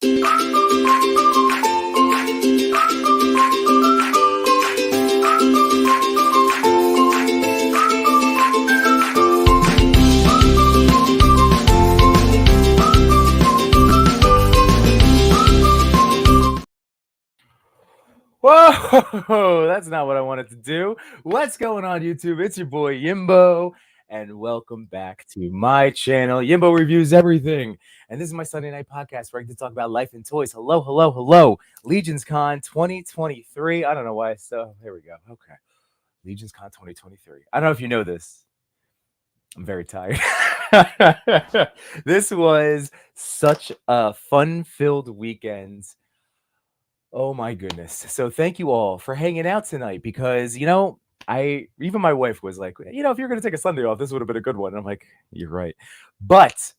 Whoa, that's not what I wanted to do. What's going on, YouTube? It's your boy Yimbo, and welcome back to my channel. Yimbo reviews everything, and this is my Sunday night podcast where I get to talk about life and toys. Hello, hello, hello. Legionscon 2023. I don't know why. So here we go. Okay, Legionscon 2023. I don't know if you know this. I'm very tired. This was such a fun-filled weekend. Oh my goodness. So thank you all for hanging out tonight because, even my wife was like, if you're going to take a Sunday off, this would have been a good one. And I'm like, you're right. But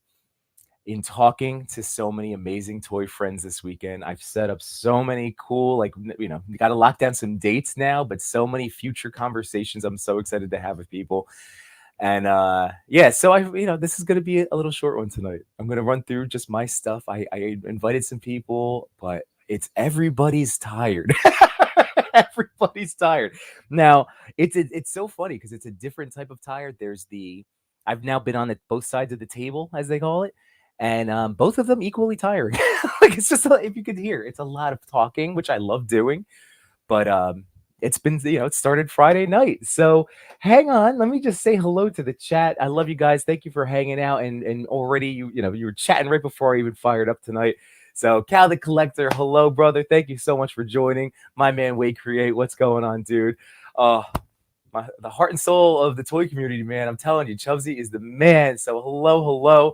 in talking to so many amazing toy friends this weekend, I've set up so many cool, you got to lock down some dates now, but so many future conversations I'm so excited to have with people. And so this is going to be a little short one tonight. I'm going to run through just my stuff. I invited some people, but everybody's tired. Everybody's tired. Now, it's so funny because it's a different type of tired. I've now been on both sides of the table, as they call it, and both of them equally tiring. It's just, if you could hear, it's a lot of talking, which I love doing, but it's been, it started Friday night. So hang on, let me just say hello to the chat. I love you guys. Thank you for hanging out, and already you were chatting right before I even fired up tonight. So Cal the Collector, hello, brother. Thank you so much for joining. My man, Wade Create. What's going on, dude? The heart and soul of the toy community, man. I'm telling you, Chubsy is the man. So hello,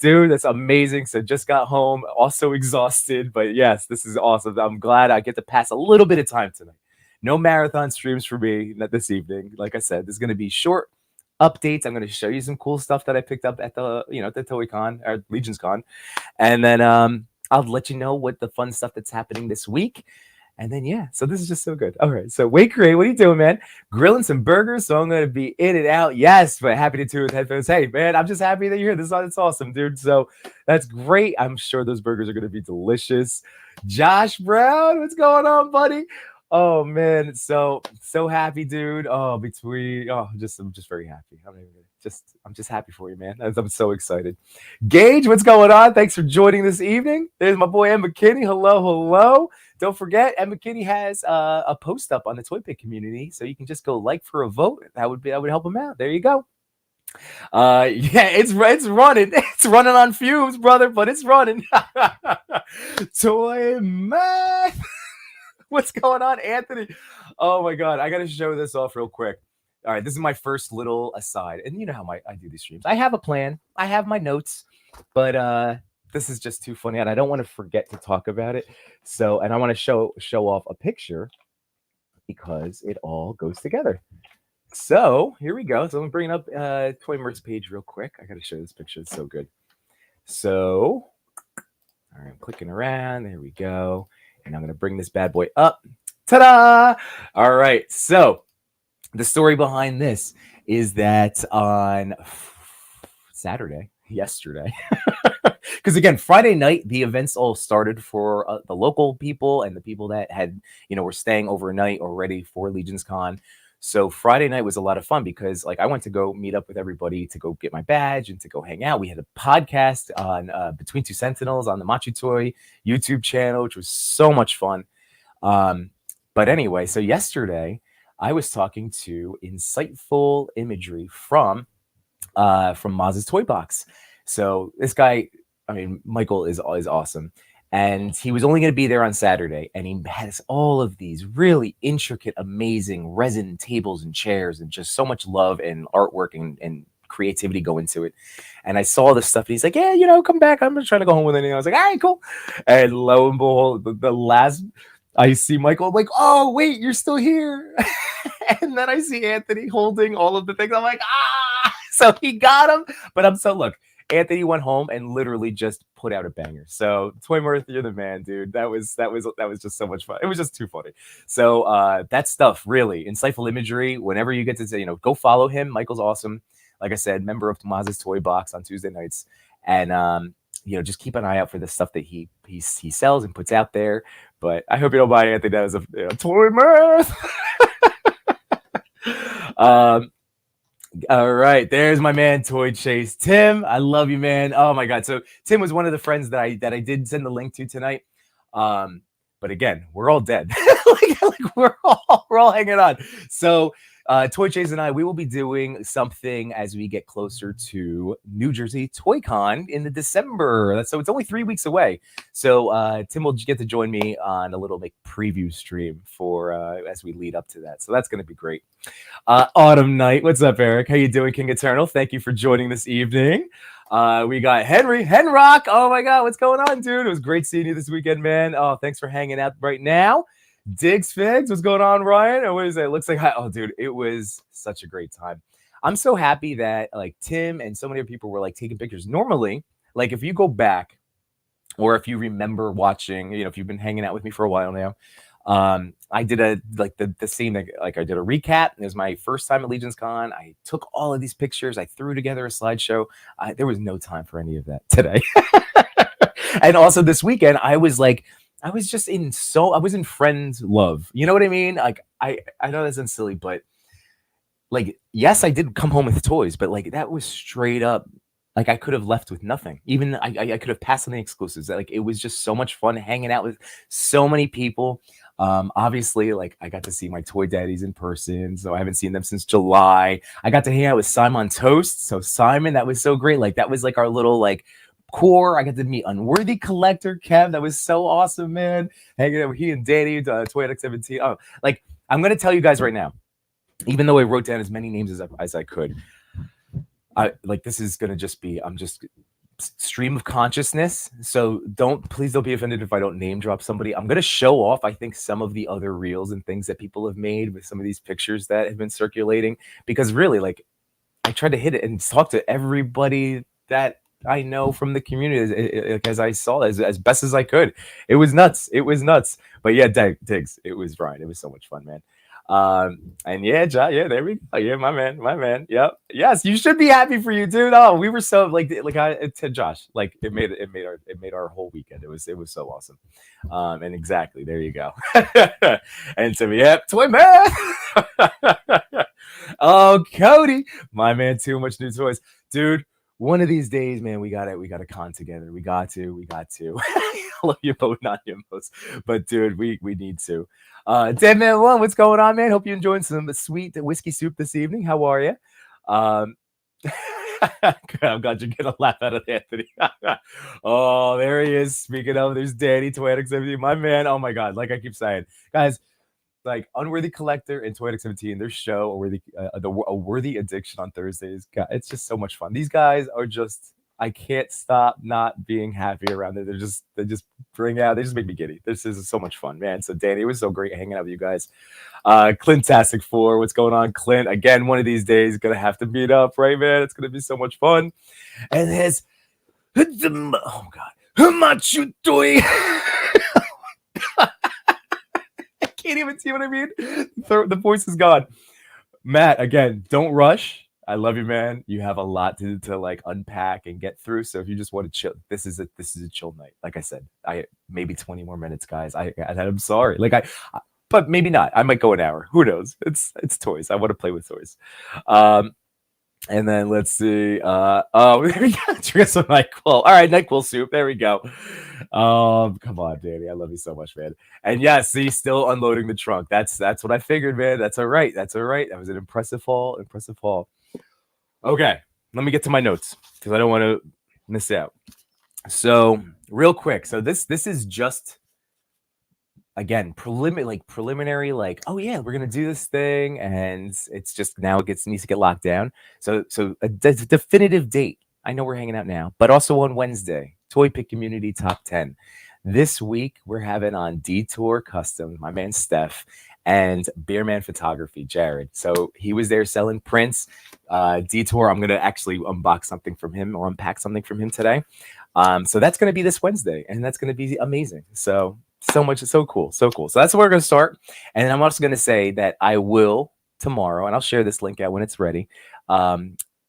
dude. That's amazing. So just got home, also exhausted. But yes, this is awesome. I'm glad I get to pass a little bit of time tonight. No marathon streams for me this evening. Like I said, this is going to be short updates. I'm going to show you some cool stuff that I picked up at the, the ToyCon or Legionscon. And then, I'll let you know what the fun stuff that's happening this week. And then, yeah, so this is just so good. All right, so Wade Create, what are you doing, man? Grilling some burgers, so I'm going to be in and out. Yes, but happy to do with headphones. Hey, man, I'm just happy that you're here. It's awesome, dude. So that's great. I'm sure those burgers are going to be delicious. Josh Brown, what's going on, buddy? Oh, man, so happy, dude. I'm just very happy. I'm just happy for you, man. I'm so excited. Gage, what's going on? Thanks for joining this evening. There's my boy M. McKinney. Hello. Don't forget, M. McKinney has a post up on the Toy Pick community, so you can just go like for a vote. That would help him out. There you go. Yeah, it's running. It's running on fumes, brother, but it's running. Toy math. What's going on, Anthony? Oh my God, I gotta show this off real quick. All right, this is my first little aside, and you know how I do these streams. I have a plan, I have my notes, but this is just too funny, and I don't want to forget to talk about it. So, and I want to show off a picture because it all goes together. So here we go. So I'm bringing up Toy Mert's page real quick. I gotta show this picture. It's so good. So, all right, I'm clicking around. There we go. And I'm going to bring this bad boy up. Ta-da! All right. So the story behind this is that on yesterday, because again, Friday night, the events all started for the local people and the people that had, were staying overnight already for Legionscon. So Friday night was a lot of fun because I went to go meet up with everybody to go get my badge and to go hang out. We had a podcast on Between Two Sentinels on the Machu Toy YouTube channel, which was so much fun. But anyway, so yesterday I was talking to insightful imagery from Maz's Toy Box. So this guy, Michael is awesome. And he was only going to be there on Saturday, and he has all of these really intricate, amazing resin tables and chairs, and just so much love and artwork and creativity go into it. And I saw this stuff, and he's like, "Yeah, come back. I'm not trying to go home with anything." I was like, "All right, cool." And lo and behold, the last I see Michael, I'm like, "Oh, wait, you're still here." And then I see Anthony holding all of the things. I'm like, "Ah!" So he got him, but look. Anthony went home and literally just put out a banger. So Toy Mirth, you're the man, dude. That was just so much fun. It was just too funny. So that stuff, really insightful imagery. Whenever you get to say, go follow him. Michael's awesome. Like I said, member of Maz's Toy Box on Tuesday nights. And just keep an eye out for the stuff that he sells and puts out there. But I hope you don't mind, Anthony. That was a toy math. All right, there's my man Toy Chase. Tim, I love you, man. Oh my god. So Tim was one of the friends that I did send the link to tonight. But again, we're all dead. like we're all hanging on. So Toy Chase and I, we will be doing something as we get closer to New Jersey Toy Con in the December. So it's only 3 weeks away. So Tim will get to join me on a little preview stream for as we lead up to that. So that's going to be great. Autumn Night, what's up, Eric? How you doing, King Eternal? Thank you for joining this evening. We got Henrock. Oh my god, what's going on, dude? It was great seeing you this weekend, man. Oh, thanks for hanging out right now. Diggs Figs, what's going on, Ryan? Or what is it? It looks like, oh, dude, it was such a great time. I'm so happy that Tim and so many other people were taking pictures. Normally, if you go back, or if you remember watching, if you've been hanging out with me for a while now, I did the same, I did a recap. It was my first time at Legionscon. I took all of these pictures. I threw together a slideshow. There was no time for any of that today. And also this weekend, I was just I was in friends love. You know what I mean? I know that sounds silly, but yes, I did come home with toys, but that was straight up. I could have left with nothing. Even I could have passed on the exclusives. It was just so much fun hanging out with so many people. Obviously, I got to see my toy daddies in person, so I haven't seen them since July. I got to hang out with Simon Toast. So Simon, that was so great. That was our little core. I got to meet Unworthy Collector Kev. That was so awesome, man. Hanging out with he and Danny, Toy Addict 17. Oh, I'm gonna tell you guys right now, even though I wrote down as many names as I could, this is gonna just be I'm just stream of consciousness. So please don't be offended if I don't name drop somebody. I'm gonna show off, I think, some of the other reels and things that people have made with some of these pictures that have been circulating, because really, I tried to hit it and talk to everybody that I know from the community as I saw as best as I could. It was nuts. But yeah, Diggs, it was Brian. It was so much fun, man. And yeah, there we go. Yeah, my man. Yep. Yes, you should be happy for you, dude. Oh, we were so to Josh, it made our whole weekend. It was so awesome. And exactly, there you go. And so Toy Man. Oh, Cody, my man, too much new toys, dude. One of these days, man, we got a con together. We got to. I love you both, not you most, but dude, we need to. Dead Man One, what's going on, man? Hope you're enjoying some sweet whiskey soup this evening. How are you? I'm glad you're getting a laugh out of Anthony. Oh, there he is. Speaking of, there's Danny, Toy Addict 17, my man. Oh my god, I keep saying, guys, Unworthy Collector and Toy Addict 17, their show, a Worthy Addiction on Thursdays. God, it's just so much fun. These guys are just, I can't stop not being happy around them. They just make me giddy. This is so much fun, man. So Danny, it was so great hanging out with you guys. Clintastic 4, what's going on, Clint? Again, one of these days, gonna have to meet up, right, man? It's gonna be so much fun. And there's, oh god, Hamachu Toy. Can't even see what I mean. The voice is gone. Matt, again, don't rush. I love you, man. You have a lot to unpack and get through. So if you just want to chill, this is a chill night. Like I said, maybe 20 more minutes, guys. I'm sorry. But maybe not. I might go an hour. Who knows? It's toys. I want to play with toys. And then let's see. There we go. Drink some NyQuil. All right, NyQuil soup. There we go. Come on, Danny. I love you so much, man. And yeah, see, still unloading the trunk. That's what I figured, man. That's all right. That was an impressive haul. Okay, let me get to my notes because I don't want to miss out. So real quick. So this is just, again, preliminary, oh yeah, we're gonna do this thing, and it's just now needs to get locked down. So a definitive date. I know we're hanging out now, but also on Wednesday, Toy Pick Community Top 10. This week we're having on Detour Customs, my man Steph, and Beerman Photography, Jared. So he was there selling prints. Detour, I'm gonna actually unbox something from him or unpack something from him today. So that's gonna be this Wednesday, and that's gonna be amazing. So much, so cool. So that's where we're going to start. And I'm also going to say that I will tomorrow, and I'll share this link out when it's ready,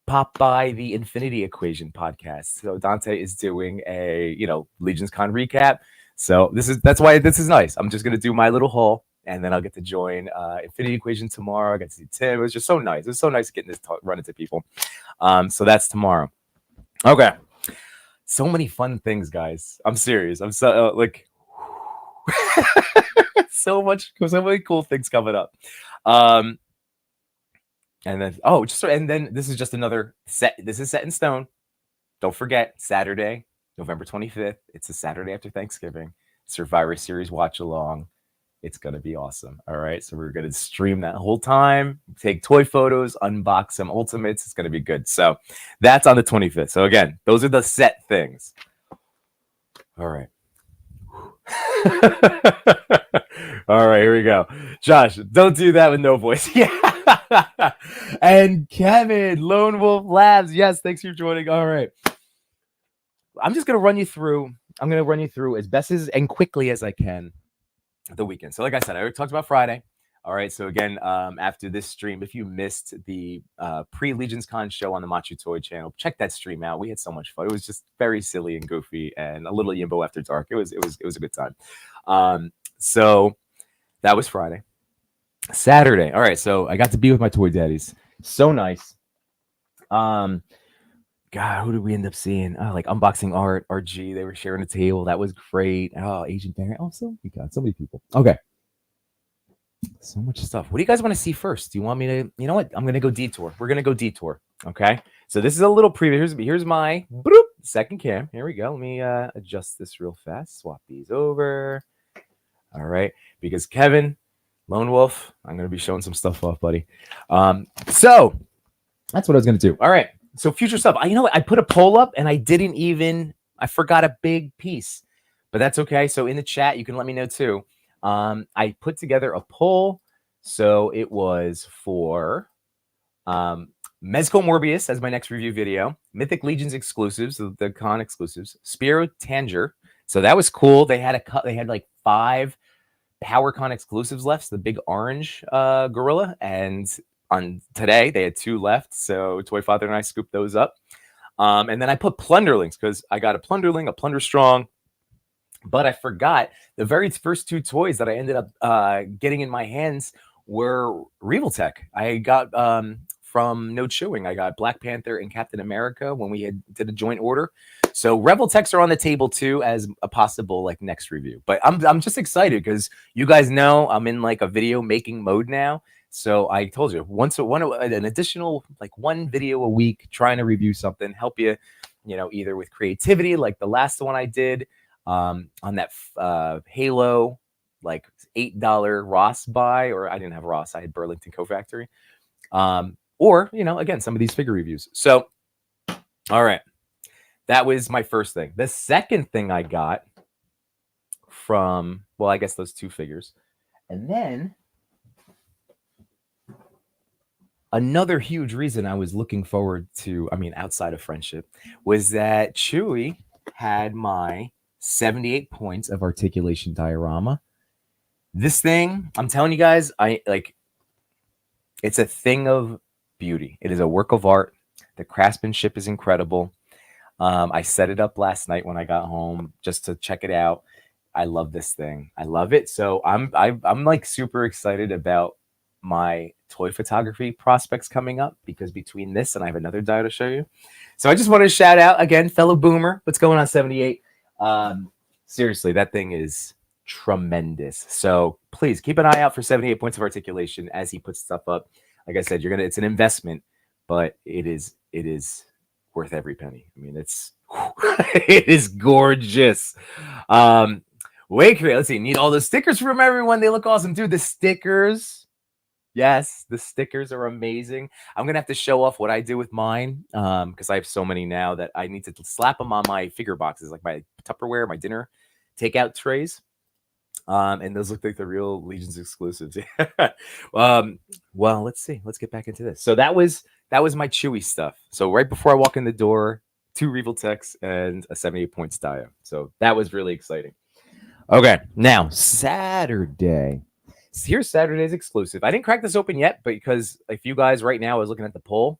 pop by the Infinity Equation podcast. So Dante is doing a, Legionscon recap. So that's why this is nice. I'm just gonna do my little haul, and then I'll get to join Infinity Equation tomorrow. I got to see Tim. It was just so nice. It was so nice getting this run into people. So that's tomorrow. Okay. So many fun things, guys. I'm serious. I'm so so many cool things coming up. And then this is just another set. This is set in stone. Don't forget, Saturday, November 25th. It's a Saturday after Thanksgiving. Survivor Series watch along. It's going to be awesome. All right. So we're going to stream that whole time, take toy photos, unbox some ultimates. It's going to be good. So that's on the 25th. So again, those are the set things. All right. All right, here we go. Josh, don't do that with no voice. Yeah. And Kevin, Lone Wolf Labs. Yes, thanks for joining. All right. I'm just going to run you through. I'm going to run you through as best as and quickly as I can the weekend. So like I said, I already talked about Friday. All right. So again, after this stream, if you missed the pre-Legionscon show on the Machu Toy channel, check that stream out. We had so much fun. It was just very silly and goofy and a little Yimbo after dark. It was a good time. So that was Friday. Saturday. All right. So I got to be with my toy daddies. So nice. God, who did we end up seeing? Oh, like Unboxing Art, RG. They were sharing a table. That was great. Oh, Agent Barry. Also, we got so many people. Okay. So much stuff. What do you guys want to see first? Do you want me to, you know what? I'm going to go Detour. We're going to go Detour. Okay. So this is a little preview. Here's my second cam. Here we go. Let me adjust this real fast. Swap these over. All right. Because Kevin, Lone Wolf, I'm going to be showing some stuff off, buddy. So that's what I was going to do. All right. So future stuff. You know what? I put a poll up and I forgot a big piece, but that's okay. So in the chat, you can let me know too. I put together a poll. So it was for Mezco Morbius as my next review video, Mythic Legions exclusives, the con exclusives, Spiro Tanger. So that was cool. They had like 5 PowerCon exclusives left. So the big orange gorilla, and on today they had 2 left. So Toy Father and I scooped those up. And then I put Plunderlings because I got a Plunderling, a Plunder Strong. But I forgot the very first 2 toys that I ended up getting in my hands were Reveltech. I got from No Chewing. I got Black Panther and Captain America when we did a joint order. So Reveltechs are on the table too as a possible like next review. But I'm just excited because you guys know I'm in like a video making mode now. So I told you an additional like 1 video a week trying to review something, help you, either with creativity like the last one I did. On that Halo, like $8 Ross buy, or I didn't have Ross, I had Burlington Co-Factory. Or, again, some of these figure reviews. So, all right, that was my first thing. The second thing I got from, well, I guess those 2 figures. And then another huge reason I was looking forward to, outside of friendship, was that Chewy had my 78 points of articulation diorama. This thing, I'm telling you guys, it's a thing of beauty. It is a work of art. The craftsmanship is incredible. I set it up last night when I got home just to check it out. I love this thing. I love it. So I'm like super excited about my toy photography prospects coming up, because between this and I have another die to show you. So I just want to shout out again, fellow boomer. What's going on, 78? Seriously, that thing is tremendous. So please keep an eye out for 78 points of articulation as he puts stuff up. Like I said, it's an investment, but it is worth every penny. It is gorgeous. Wait, let's see. Need all the stickers from everyone. They look awesome, dude. The stickers. Yes, the stickers are amazing. I'm gonna have to show off what I do with mine, because I have so many now that I need to slap them on my figure boxes, like my Tupperware, my dinner takeout trays. And those look like the real Legions exclusives. Well, let's see. Let's get back into this. So that was my Chewy stuff. So right before I walk in the door, 2 Reveltechs and a 78 points dio. So that was really exciting. Okay, now Saturday. Here's Saturday's exclusive. I didn't crack this open yet, but because if you guys right now, I was looking at the poll,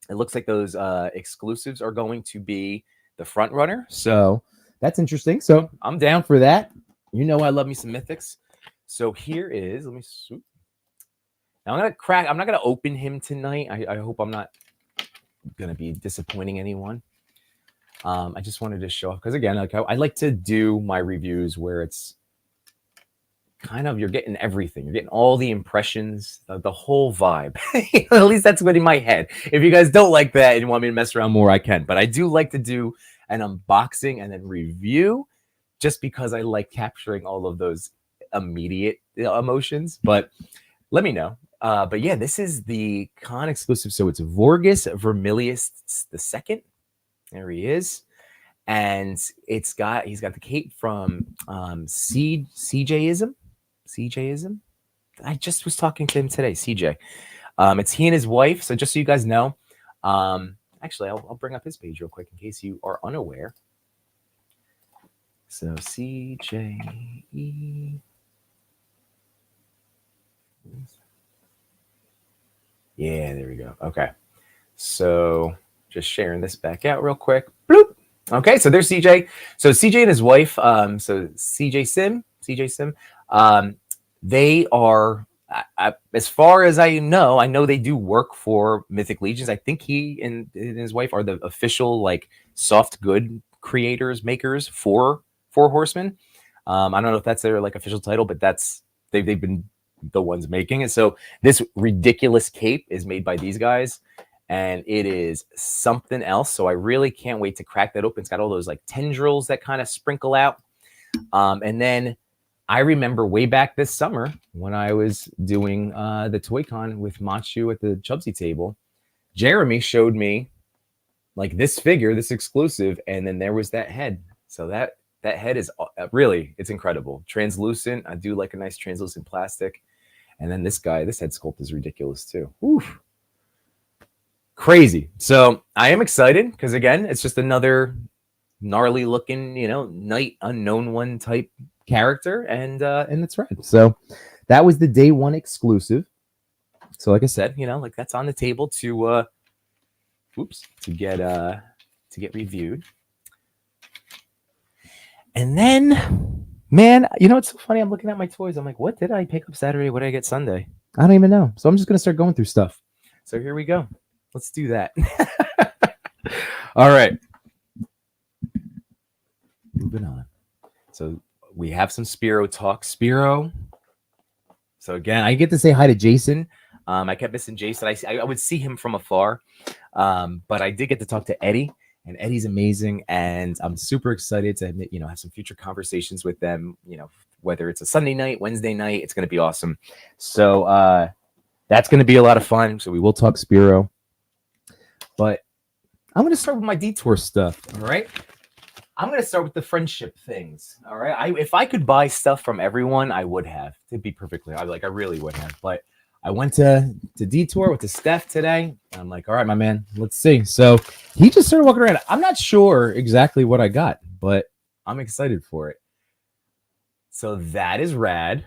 it looks like those exclusives are going to be the front runner. So that's interesting. So I'm down for that. You know, I love me some mythics. So here is, let me swoop. Now I'm gonna crack. I'm not gonna open him tonight. I hope I'm not gonna be disappointing anyone. I just wanted to show off because again, like I like to do my reviews where it's kind of you're getting everything. You're getting all the impressions, the whole vibe. At least that's what in my head. If you guys don't like that and you want me to mess around more, I can. But I do like to do an unboxing and then review, just because I like capturing all of those immediate emotions. But let me know. But yeah, this is the con exclusive. So it's Vorgus Vermilius II. There he is. And he's got the cape from CJism. CJism. I just was talking to him today, CJ. It's he and his wife. So just so you guys know, actually, I'll bring up his page real quick in case you are unaware. So CJE. Yeah, there we go. Okay. So just sharing this back out real quick. Bloop. Okay, so there's CJ. So CJ and his wife, so CJ Sim, they are, as far as I know they do work for Mythic Legions. I think he and his wife are the official like soft good creators, makers for Four Horsemen. I don't know if that's their like official title, but that's they've been the ones making it. So this ridiculous cape is made by these guys, and it is something else. So I really can't wait to crack that open. It's got all those like tendrils that kind of sprinkle out. And then I remember way back this summer when I was doing the ToyCon with Machu at the Chubsy table, Jeremy showed me like this figure, this exclusive, and then there was that head. So that head is really, it's incredible. Translucent. I do like a nice translucent plastic. And then this guy, this head sculpt is ridiculous too. Oof. Crazy. So I am excited because again, it's just another gnarly looking, Night Unknown One type character, and it's red. So that was the day one exclusive. So like I said, like that's on the table to get reviewed. And then, man, it's so funny. I'm looking at my toys. I'm like, what did I pick up Saturday? What did I get Sunday? I don't even know. So I'm just going to start going through stuff. So here we go. Let's do that. All right. Moving on. So we have some Spiro talk. Spiro. So again, I get to say hi to Jason. I kept missing Jason. I would see him from afar. But I did get to talk to Eddie. And Eddie's amazing, and I'm super excited to have some future conversations with them. Whether it's a Sunday night, Wednesday night, it's going to be awesome. So that's going to be a lot of fun. So we will talk Spiro, but I'm going to start with my Detour stuff. All right, I'm going to start with the friendship things. All right, if I could buy stuff from everyone, I would have. To be perfectly, I really would have, but I went to Detour with the Steph today. And I'm like, all right, my man, let's see. So he just started walking around. I'm not sure exactly what I got, but I'm excited for it. So that is rad.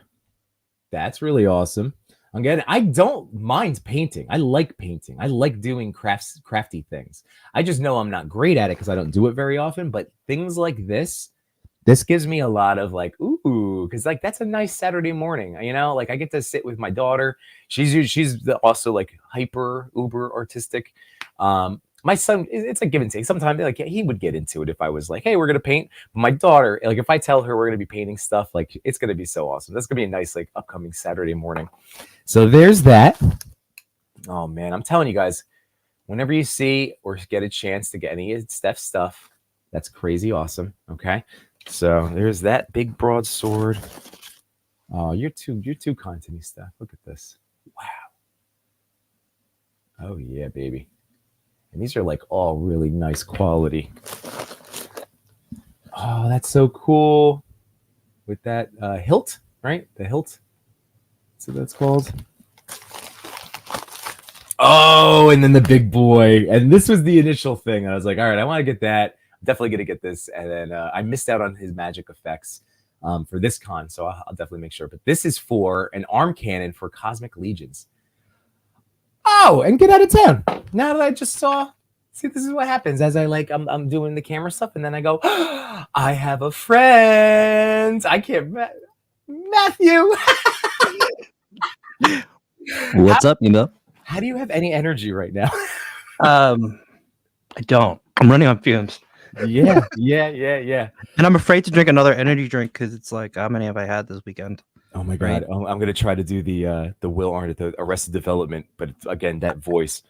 That's really awesome. Again, I don't mind painting. I like painting. I like doing crafty things. I just know I'm not great at it because I don't do it very often. But things like this gives me a lot of like, ooh, because like that's a nice Saturday morning, like I get to sit with my daughter. She's also like hyper uber artistic. My son, it's a give and take. Sometimes like he would get into it if I was like, hey, we're gonna paint. But my daughter, like if I tell her we're gonna be painting stuff, like it's gonna be so awesome. That's gonna be a nice like upcoming Saturday morning. So there's that. Oh man, I'm telling you guys, whenever you see or get a chance to get any of Steph's stuff, that's crazy awesome. Okay. So there's that big broadsword. Oh, you're too kind to me, Steph. Look at this. Wow. Oh yeah, baby. And these are like all really nice quality. Oh, that's so cool. With that hilt, right? The hilt. That's what that's called. Oh, and then the big boy. And this was the initial thing. I was like, all right, I want to get that. I'm definitely going to get this. And then I missed out on his magic effects for this con. So I'll definitely make sure. But this is for an arm cannon for Cosmic Legions. Oh, and get out of town. Now that I just saw, see, this is what happens as I'm doing the camera stuff, and then I go, I have a friend. I can't, Matthew. What's up, Nemo? How do you have any energy right now? I don't. I'm running on fumes. Yeah. And I'm afraid to drink another energy drink because it's like, how many have I had this weekend? Oh my God. Oh, I'm gonna try to do the Will Arnett, the Arrested Development, but again, that voice.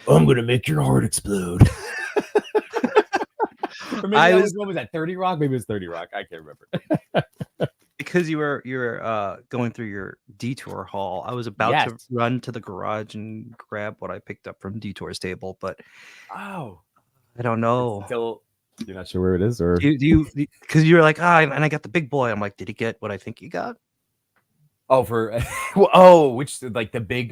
I'm gonna make your heart explode. Or maybe what was that? 30 Rock? Maybe it was 30 Rock. I can't remember. Because you were going through your Detour haul, I was about to run to the garage and grab what I picked up from Detour's table, but I don't know. Still, you're not sure where it is, or do you? Because you were like, and I got the big boy. I'm like, did he get what I think he got? Oh, which like the big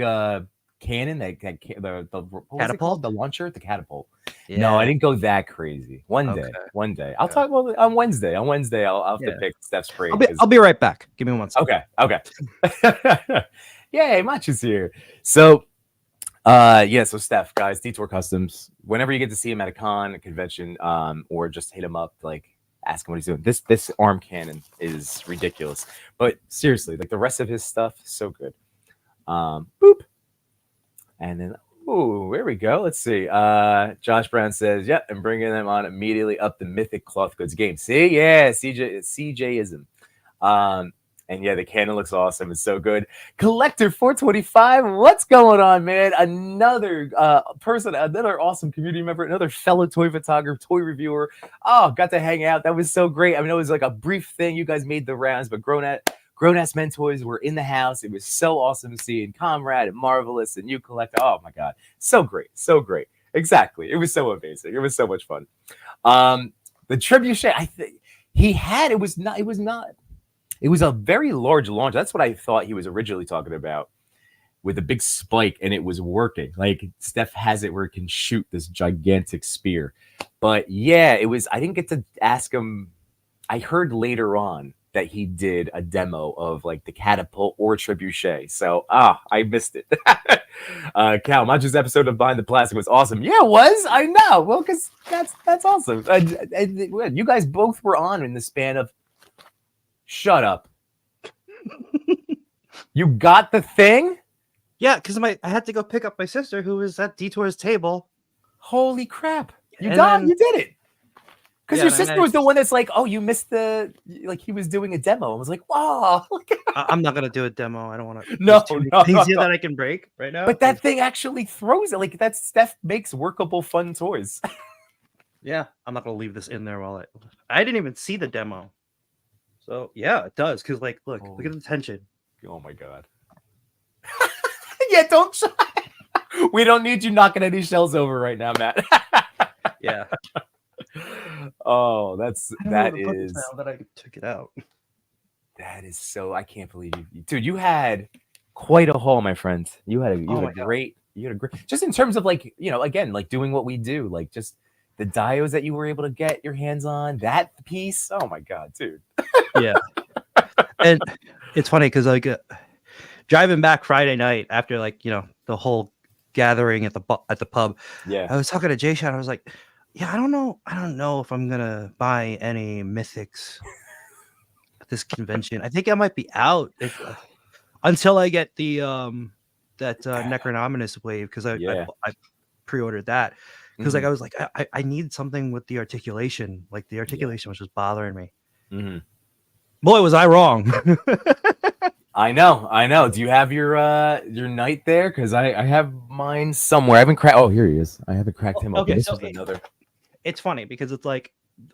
cannon, the catapult, the launcher, the catapult. Yeah. No, I didn't go that crazy. One day. I'll talk about on Wednesday. On Wednesday, I'll have to pick Steph's brain. I'll be right back. Give me 1 second. Okay. Yay, Mach is here. So, so Steph, guys, Detour Customs. Whenever you get to see him at a con, a convention, or just hit him up, like ask him what he's doing. This arm cannon is ridiculous, but seriously, like the rest of his stuff, so good. Boop, and then. Oh, there we go. Let's see. Josh Brown says, yep, and bringing them on immediately up the Mythic Cloth Goods game. See? Yeah, CJism. And yeah, the cannon looks awesome. It's so good. Collector 425, what's going on, man? Another person, another awesome community member, another fellow toy photographer, toy reviewer. Oh, got to hang out. That was so great. I mean, it was like a brief thing. You guys made the rounds, but Grown-ass Men Toys were in the house. It was so awesome seeing Comrade and Marvelous and you collect. Oh my God. So great. So great. Exactly. It was so amazing. It was so much fun. The trebuchet, I think he had, it was a very large launch. That's what I thought he was originally talking about with a big spike, and it was working. Like Steph has it where it can shoot this gigantic spear. But yeah, I didn't get to ask him. I heard later on that he did a demo of like the catapult or trebuchet. So I missed it. Cal, Macho's episode of Behind the Plastic was awesome. Yeah, it was. I know. Well, because that's awesome. You guys both were on in the span of. Shut up. You got the thing? Yeah, because I had to go pick up my sister who was at Detour's table. Holy crap. You did it. Because your sister was the one that's like, oh, you missed he was doing a demo. I was like, wow. I'm not going to do a demo. I don't want to. No. Things here that I can break right now. But that thing actually throws it. Like, that Steph makes workable, fun toys. Yeah, I'm not going to leave this in there while I didn't even see the demo. So, yeah, it does. Because, like, look at the tension. Oh, my God. Yeah, don't try. We don't need you knocking any shells over right now, Matt. Yeah. Oh, that is that I took it out. That is so. I can't believe you, dude. You had quite a haul, my friend. You had a great. Just in terms of like again like doing what we do, like just the dios that you were able to get your hands on. That piece. Oh my God, dude. Yeah. And it's funny because like driving back Friday night after like the whole gathering at the pub. Yeah. I was talking to Jay Sean. I was like. Yeah, I don't know if I'm gonna buy any mythics at this convention. I think I might be out until I get the that Necronominous wave because I pre-ordered that because like I was like I need something with the articulation. Like the articulation was just bothering me. Mm-hmm. Boy, was I wrong. I know. Do you have your knight there? Because I have mine somewhere. I haven't cracked. Oh, here he is. I haven't cracked him open. Okay, so another. It's funny because it's like,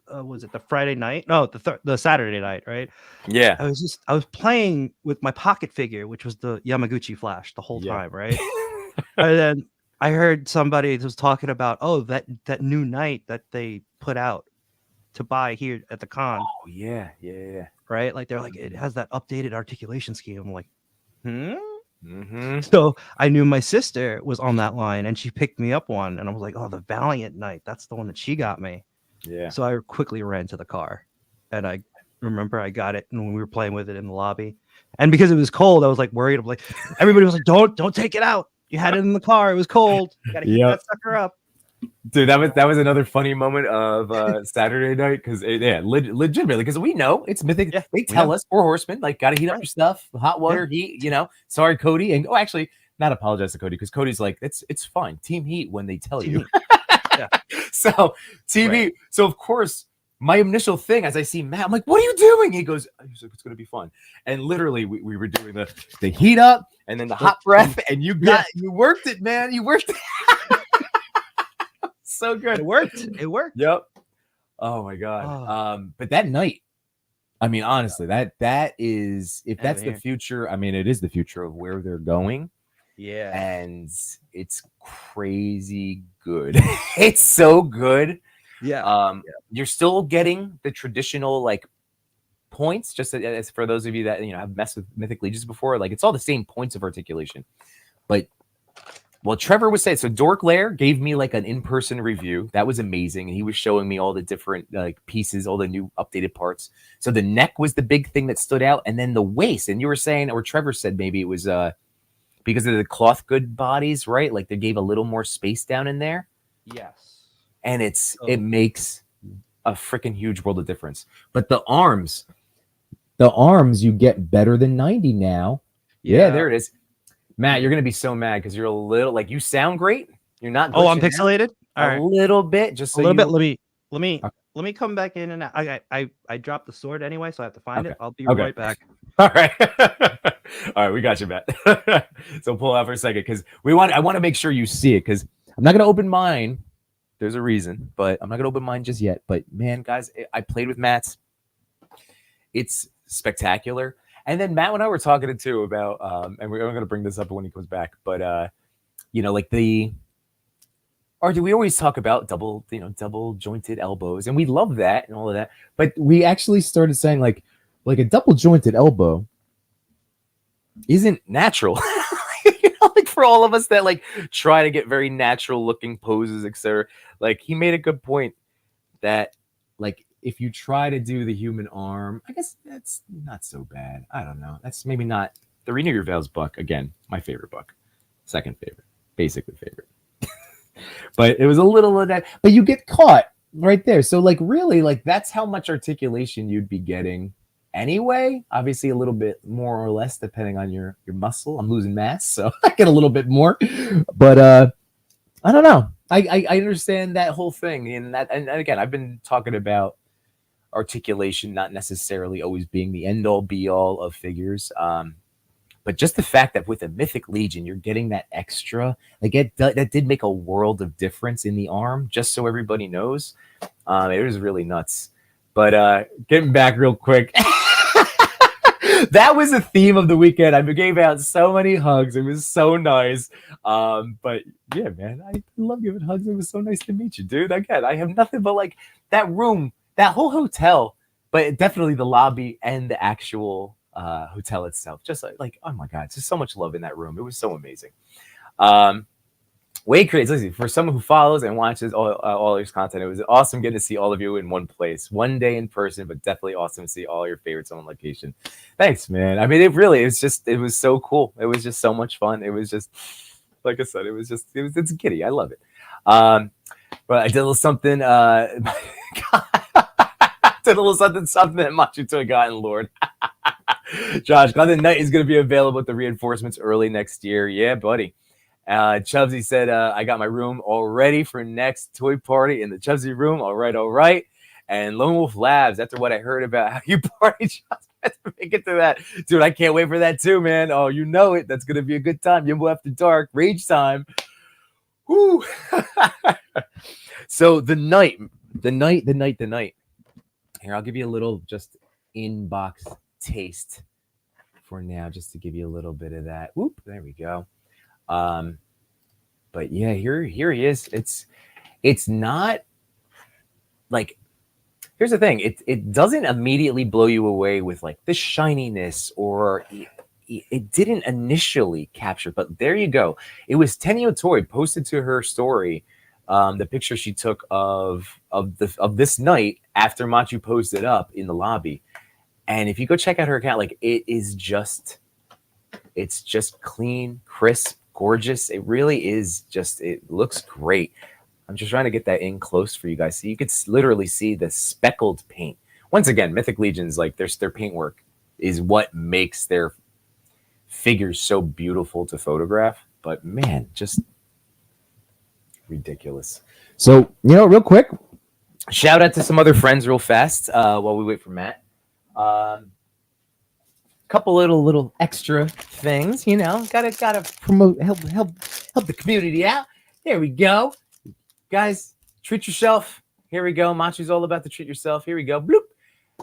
was it the Friday night? No, the Saturday night, right? Yeah. I was playing with my pocket figure, which was the Yamaguchi Flash the whole time, right? And then I heard somebody was talking about that new knight that they put out to buy here at the con. Oh yeah. Right? Like they're like it has that updated articulation scheme. I'm like, Mm-hmm. So I knew my sister was on that line and she picked me up one and I was like, oh, the Valiant Knight. That's the one that she got me. Yeah. So I quickly ran to the car and I remember I got it and when we were playing with it in the lobby and because it was cold, I was like worried. I'm like, everybody was like, don't take it out. You had it in the car. It was cold. You gotta heat Yep. that sucker up. Dude, that was another funny moment of Saturday night because legitimately because we know it's Mythic. Yeah, They we tell know. us we're horsemen, like gotta heat up Right. your stuff, hot water, heat. Sorry, Cody, and actually, not apologize to Cody because Cody's like it's fine. Team Heat when they tell Team you. Heat. Yeah. So Team Right. Heat. So of course, my initial thing as I see Matt, I'm like, "What are you doing?" He's like, "It's gonna be fun." And literally, we were doing the heat up and then the hot breath, and you worked it, man. You worked it. So good. It worked. It worked. Yep. Oh my god. Oh. But that night, I mean, honestly, that is if that's the man. future. I mean, it is the future of where they're going, Yeah. and it's crazy good. It's so good. Yeah. You're still getting the traditional like points. Just as for those of you that have messed with Mythic Legions before, like it's all the same points of articulation, but. Well, Trevor was saying, so Dork Lair gave me like an in-person review. That was amazing. And he was showing me all the different like pieces, all the new updated parts. So the neck was the big thing that stood out. And then the waist. And you were saying, or Trevor said maybe it was because of the cloth good bodies, right? Like they gave a little more space down in there. Yes. And it makes a freaking huge world of difference. But the arms you get better than 90 now. Yeah, there it is. Matt, you're gonna be so mad because you're a little like you sound great. You're not. Oh, I'm pixelated. All right, a little bit, just so a little you... bit. Let me come back in and out. I dropped the sword anyway, so I have to find it. I'll be right back. All right, all right, we got you, Matt. So pull out for a second because I want to make sure you see it because I'm not gonna open mine. There's a reason, but I'm not gonna open mine just yet. But man, guys, I played with Matt's. It's spectacular. And then Matt and I were talking too about, and we're going to bring this up when he comes back, but like we always talk about double jointed elbows, and we love that and all of that. But we actually started saying like a double jointed elbow isn't natural. Like for all of us that like try to get very natural looking poses, etc. Like he made a good point that like. If you try to do the human arm, I guess that's not so bad. I don't know. That's maybe not the Renew Your Veils book. Again, my favorite book. Second favorite. Basically favorite. But it was a little of that. But you get caught right there. So like really, like that's how much articulation you'd be getting anyway. Obviously a little bit more or less depending on your muscle. I'm losing mass, so I get a little bit more. But I don't know. I understand that whole thing. And again, I've been talking about articulation not necessarily always being the end all be all of figures, but just the fact that with a Mythic Legion you're getting that extra, like that did make a world of difference in the arm, just so everybody knows. It was really nuts. But getting back real quick, that was a theme of the weekend. I gave out so many hugs. It was so nice. But yeah, man, I love giving hugs. It was so nice to meet you, dude. Again, I have nothing but like that room, that whole hotel, but definitely the lobby and the actual hotel itself. Just like, oh my God, it's just so much love in that room. It was so amazing. Way crazy. Listen, for someone who follows and watches all your content, it was awesome getting to see all of you in one place, one day in person, but definitely awesome to see all your favorites on location. Thanks, man. I mean, it was so cool. It was just so much fun. It was just, like I said, it's giddy. I love it. But I did a little something. Did a little something that Machuto got in Lord. Josh, the night is going to be available with the reinforcements early next year. Yeah, buddy. Chubsy said, I got my room all ready for next toy party in the Chubsy room. All right. And Lone Wolf Labs, after what I heard about how you party, Josh, I have to make it to that. Dude, I can't wait for that too, man. Oh, you know it. That's going to be a good time. Yimbo After Dark, Rage Time. Woo. So the night. Here, I'll give you a little just inbox taste for now, just to give you a little bit of that. Whoop, there we go. But yeah, here he is. It's not like, here's the thing. It doesn't immediately blow you away with like the shininess, or it didn't initially capture, but there you go. It was Tenio Toy posted to her story the picture she took of this night after Machu posted up in the lobby. And if you go check out her account, like it's just clean, crisp. gorgeous. It really is just, it looks great. I'm just trying to get that in close for you guys. So you could literally see the speckled paint. Once again, Mythic Legions, like their paintwork is what makes their figures so beautiful to photograph. But man, just ridiculous. So, real quick, shout out to some other friends real fast while we wait for Matt. Couple little extra things, gotta promote, help the community out. There we go. Guys, treat yourself. Here we go. Machu's all about to treat yourself. Here we go. Bloop.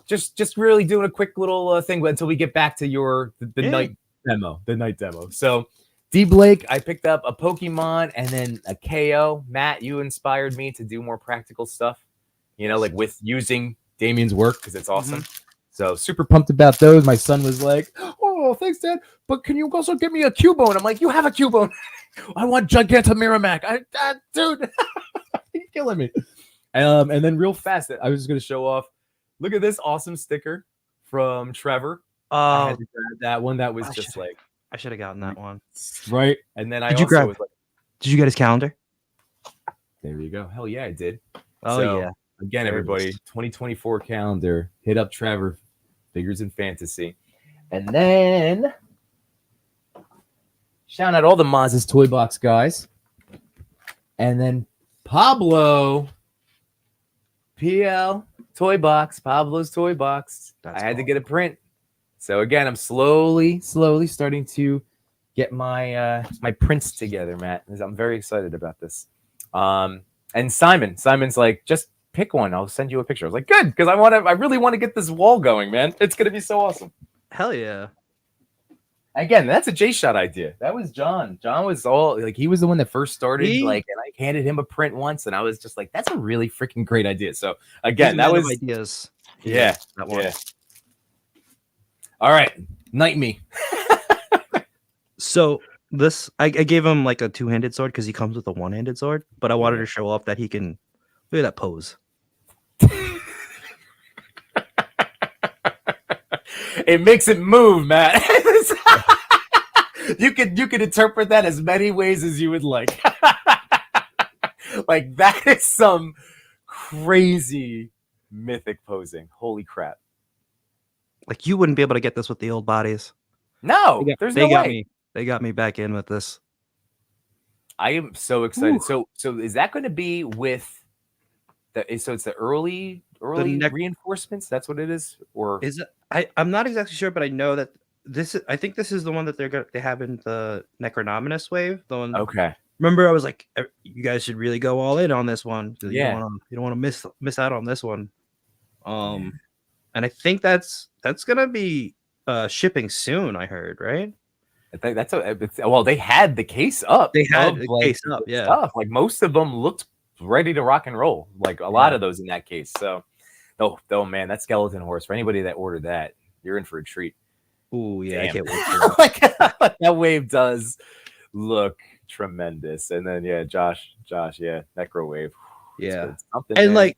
Just really doing a quick little thing until we get back to the night demo. The night demo. So, D Blake, I picked up a Pokemon and then a KO. Matt, you inspired me to do more practical stuff. Like with using Damien's work because it's awesome. So super pumped about those. My son was like, "Oh, thanks, Dad. But can you also get me a Cubone?" I'm like, "You have a Cubone. I want Gigantomirimac." Dude, you're killing me. And then real fast, I was just gonna show off. Look at this awesome sticker from Trevor. I had to grab that one. That was I should have gotten that one. Right. And then Did you get his calendar? There you go. Hell yeah, I did. Oh yeah. Again, everybody, 2024 calendar. Hit up Trevor, Figures and Fantasy. And then shout out all the Maz's Toy Box guys. And then Pablo, PL Toy Box, Pablo's Toy Box. I had to get a print. So again, I'm slowly starting to get my my prints together, Matt. I'm very excited about this. And Simon's like, just pick one. I'll send you a picture. I was like, good, because I really want to get this wall going, man. It's gonna be so awesome. Hell yeah. Again, that's a J-Shot idea. That was John. John was he was the one that first started, and I handed him a print once, and I was just like, that's a really freaking great idea. So again, that was ideas. Yeah, that one. Yeah. All right, Knight me. So this, I gave him like a two-handed sword because he comes with a one-handed sword, but I wanted to show off that he can. Look at that pose. It makes it move, Matt. You could interpret that as many ways as you would like. Like that is some crazy mythic posing. Holy crap. Like you wouldn't be able to get this with the old bodies. No, there's no way. They got me back in with this. I am so excited. Ooh. So is that going to be with so it's the early reinforcements? That's what it is, or is it? I'm not exactly sure, but I know that I think this is the one that they have in the Necronominus wave. The one. Okay. Remember, I was like, you guys should really go all in on this one. Yeah. You don't want to miss out on this one. And I think that's gonna be shipping soon. I heard, right? I think well, they had the case up. They had the case up, yeah. Stuff. Like most of them looked ready to rock and roll. Like a lot of those in that case. So, oh man, that skeleton horse. For anybody that ordered that, you're in for a treat. Ooh, yeah, Damn. I can't wait for it. That wave does look tremendous. And then Josh, Necro Wave. Yeah. And like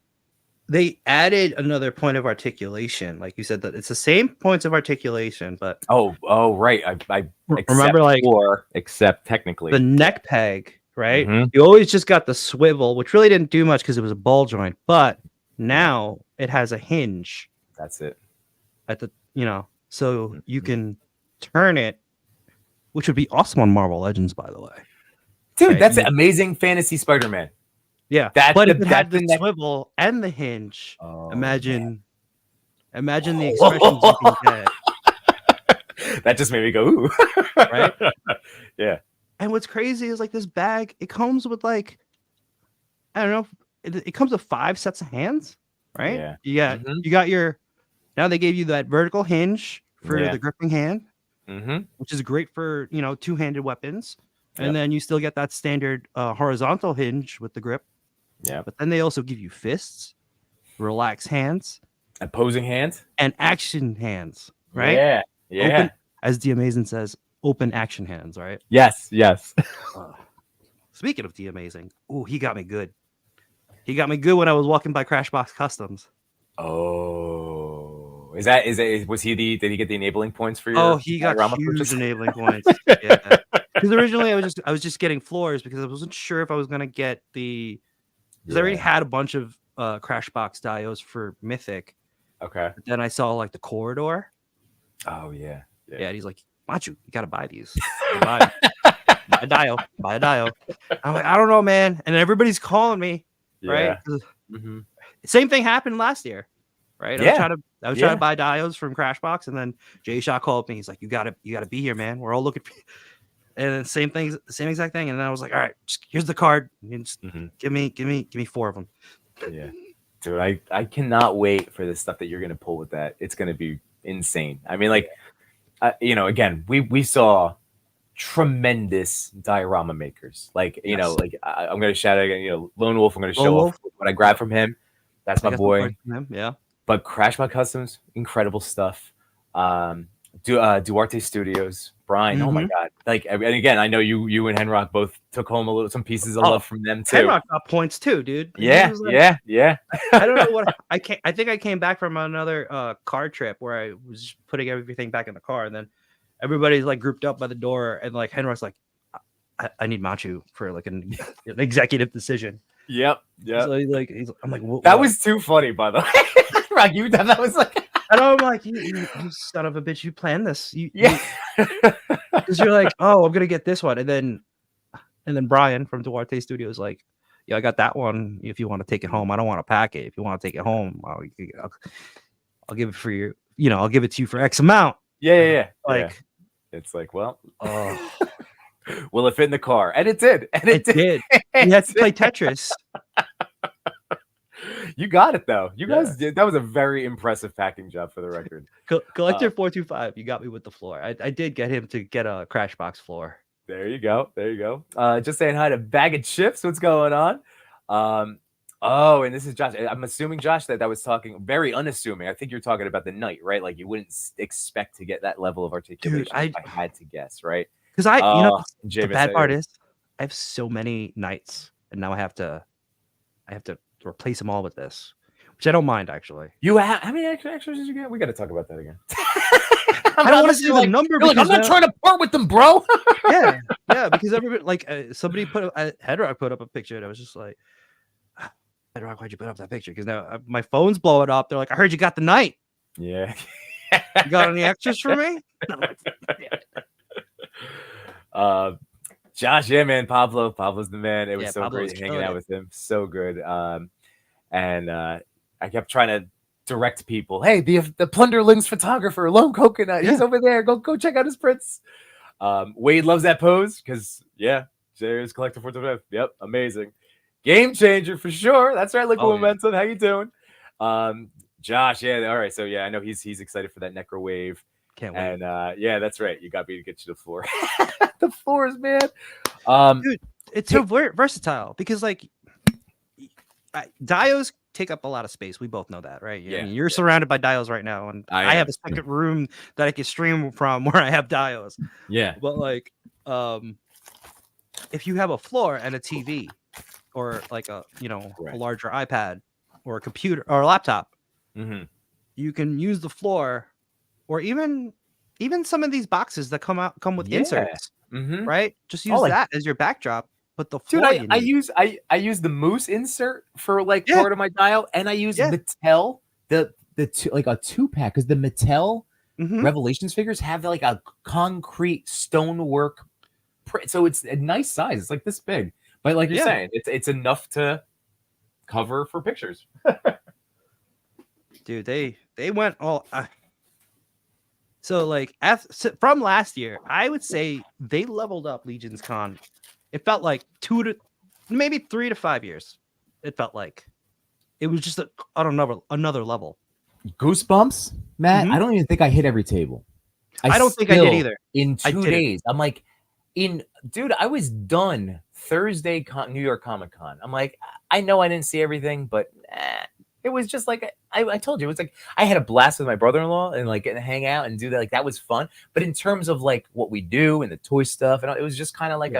they added another point of articulation. Like you said, that it's the same points of articulation, but right. I remember except technically the neck peg, right? Mm-hmm. You always just got the swivel, which really didn't do much because it was a ball joint, but now it has a hinge. That's it. At the so you can turn it, which would be awesome on Marvel Legends, by the way. Dude, right? That's amazing fantasy Spider-Man. Yeah, but if it had the swivel and the hinge, imagine the expressions you can get. That just made me go, ooh. Right? Yeah. And what's crazy is like this bag, it comes with like, I don't know, it comes with 5 sets of hands, right? Yeah. You got your, now they gave you that vertical hinge for the gripping hand, which is great for, two-handed weapons. And then you still get that standard horizontal hinge with the grip. Yeah. But then they also give you fists, relax hands, opposing hands, and action hands, right? Yeah. Yeah. Open, as D Amazing says, open action hands, right? Yes. Speaking of D Amazing, he got me good. He got me good when I was walking by Crashbox Customs. Oh, did he get the enabling points for your? Oh, he got huge enabling points. Yeah. Because originally I was just getting floors because I wasn't sure if I was gonna get the because I already had a bunch of Crashbox dios for Mythic. Okay. But then I saw like the corridor. Oh yeah. Yeah, and he's like, Machu, you gotta buy these. Buy a dio. Buy a dio. I'm like, I don't know, man. And everybody's calling me, right? Yeah. Mm-hmm. Same thing happened last year, right? Yeah. I was trying to buy dios from Crashbox, and then Jay Shaw called me. He's like, you gotta be here, man. We're all looking for you. And then same exact thing. And then I was like, all right, here's the card. Just give me 4 of them. Yeah. Dude, I cannot wait for the stuff that you're gonna pull with that. It's gonna be insane. I mean, like, again, we saw tremendous diorama makers. Like, like I'm gonna shout out again. Lone Wolf. I'm gonna show off what I grabbed from him. That's my boy. Yeah. But Crashbox Customs, incredible stuff. Duarte Studios, Brian. Oh my God! Like, and again, I know you and Henrock both took home some pieces of love from them too. Henrock got points too, dude. Yeah. I don't know what I think I came back from another car trip where I was just putting everything back in the car, and then everybody's like grouped up by the door, and like Henrock's like, I need Machu for like an executive decision. Yep. So I'm like, that was too funny, by the way. Rock, that was like, and I'm like, you son of a bitch, you planned this, because you're like, oh, I'm gonna get this one, and then Brian from Duarte Studios like, yeah, I got that one. If you want to take it home, I don't want to pack it. If you want to take it home, I'll give it for you. I'll give it to you for X amount. Yeah. Like, it's like, well, will it fit in the car? And it did. And it did. You had to play Tetris. You got it though. You guys did. That was a very impressive packing job, for the record. Collector 425. You got me with the floor. I did get him to get a Crashbox floor. There you go. Just saying hi to Bag of Chips. What's going on? And this is Josh. I'm assuming, Josh, that was talking very unassuming. I think you're talking about the knight, right? Like, you wouldn't expect to get that level of articulation. Dude, if I had to guess, right? Because the bad part is I have so many knights, and now I have to replace them all with this, which I don't mind, actually. How many extras did you get? We got to talk about that again. I don't want to say the number. Like, I'm not trying to part with them, bro. yeah, because everybody, somebody Hedrock put up a picture, and I was just like, Hedrock, why'd you put up that picture? Because now my phone's blowing up. They're like, I heard you got the knight. Yeah. You got any extras for me? Josh, yeah, man. Pablo's the man. It was so great hanging out with him. So good. And I kept trying to direct people. Hey, the Plunderlings photographer, Lone Coconut. He's over there. Go check out his prints. Wade loves that pose because there's Collector 425. Yep, amazing. Game changer for sure. That's right, Liquid Momentum. How you doing? Josh, all right. So I know he's excited for that Necro Wave. Can't wait. And that's right. You got me to get you the floor. The floors, man. Dude, it's so versatile because like dios take up a lot of space. We both know that, right? Yeah. I mean, you're surrounded by dios right now, and I have a second room that I can stream from where I have dios. Yeah. But like, if you have a floor and a TV, or like a a larger iPad or a computer or a laptop, you can use the floor, or even some of these boxes that come with inserts, right? Just use that as your backdrop. But the floor, dude, I use the Moose insert for like part of my dial, and I use Mattel the a 2-pack, because the Mattel Revelations figures have like a concrete stonework print, so it's a nice size. It's like this big, but like you're saying, it's enough to cover for pictures. Dude, they went all. So like from last year, I would say they leveled up Legionscon. It felt like 2 to maybe 3 to 5 years. It felt like it was just another level. Goosebumps, Matt. I don't even think I hit every table. I don't think I did either. In 2 days, I'm like, dude, I was done Thursday New York Comic Con. I'm like, I know I didn't see everything, but it was just like I told you, it was like I had a blast with my brother-in-law and like getting to hang out and do that. Like that was fun. But in terms of like what we do and the toy stuff, and it was just kind of like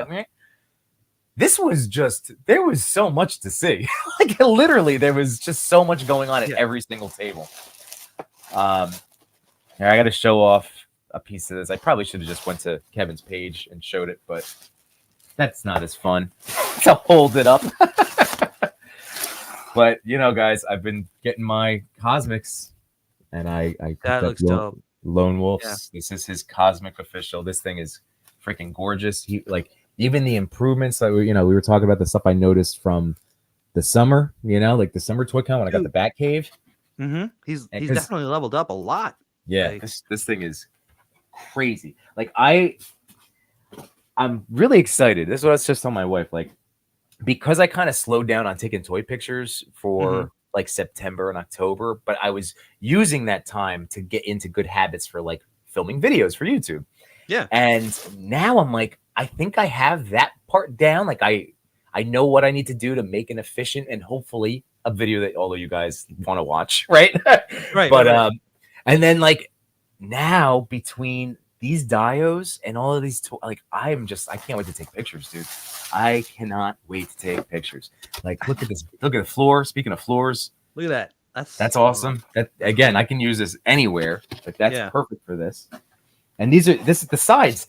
this was just, there was so much to see. Like literally, there was just so much going on at every single table. Here, I got to show off a piece of this. I probably should have just went to Kevin's page and showed it, but that's not as fun to hold it up. But you know, guys, I've been getting my cosmics, and I picked That up looks dope. Lone Wolf's. Yeah. This is his cosmic official. This thing is freaking gorgeous. He like even the improvements that we were talking about, the stuff I noticed from the summer, like the summer toy con when I got the Batcave. Mm-hmm. He's definitely leveled up a lot. Yeah, like, this thing is crazy. Like I'm really excited. This is what I was just telling my wife. Like, because I kind of slowed down on taking toy pictures for like September and October, but I was using that time to get into good habits for like filming videos for YouTube. Yeah. And now I'm like, I think I have that part down. Like I know what I need to do to make an efficient and hopefully a video that all of you guys want to watch, right? Right. But and then like now between these dios and all of these like I can't wait to take pictures, dude. I cannot wait to take pictures. Like look at this, look at the floor. Speaking of floors, look at that. That's awesome. That again, I can use this anywhere, but that's perfect for this. And this is the sides.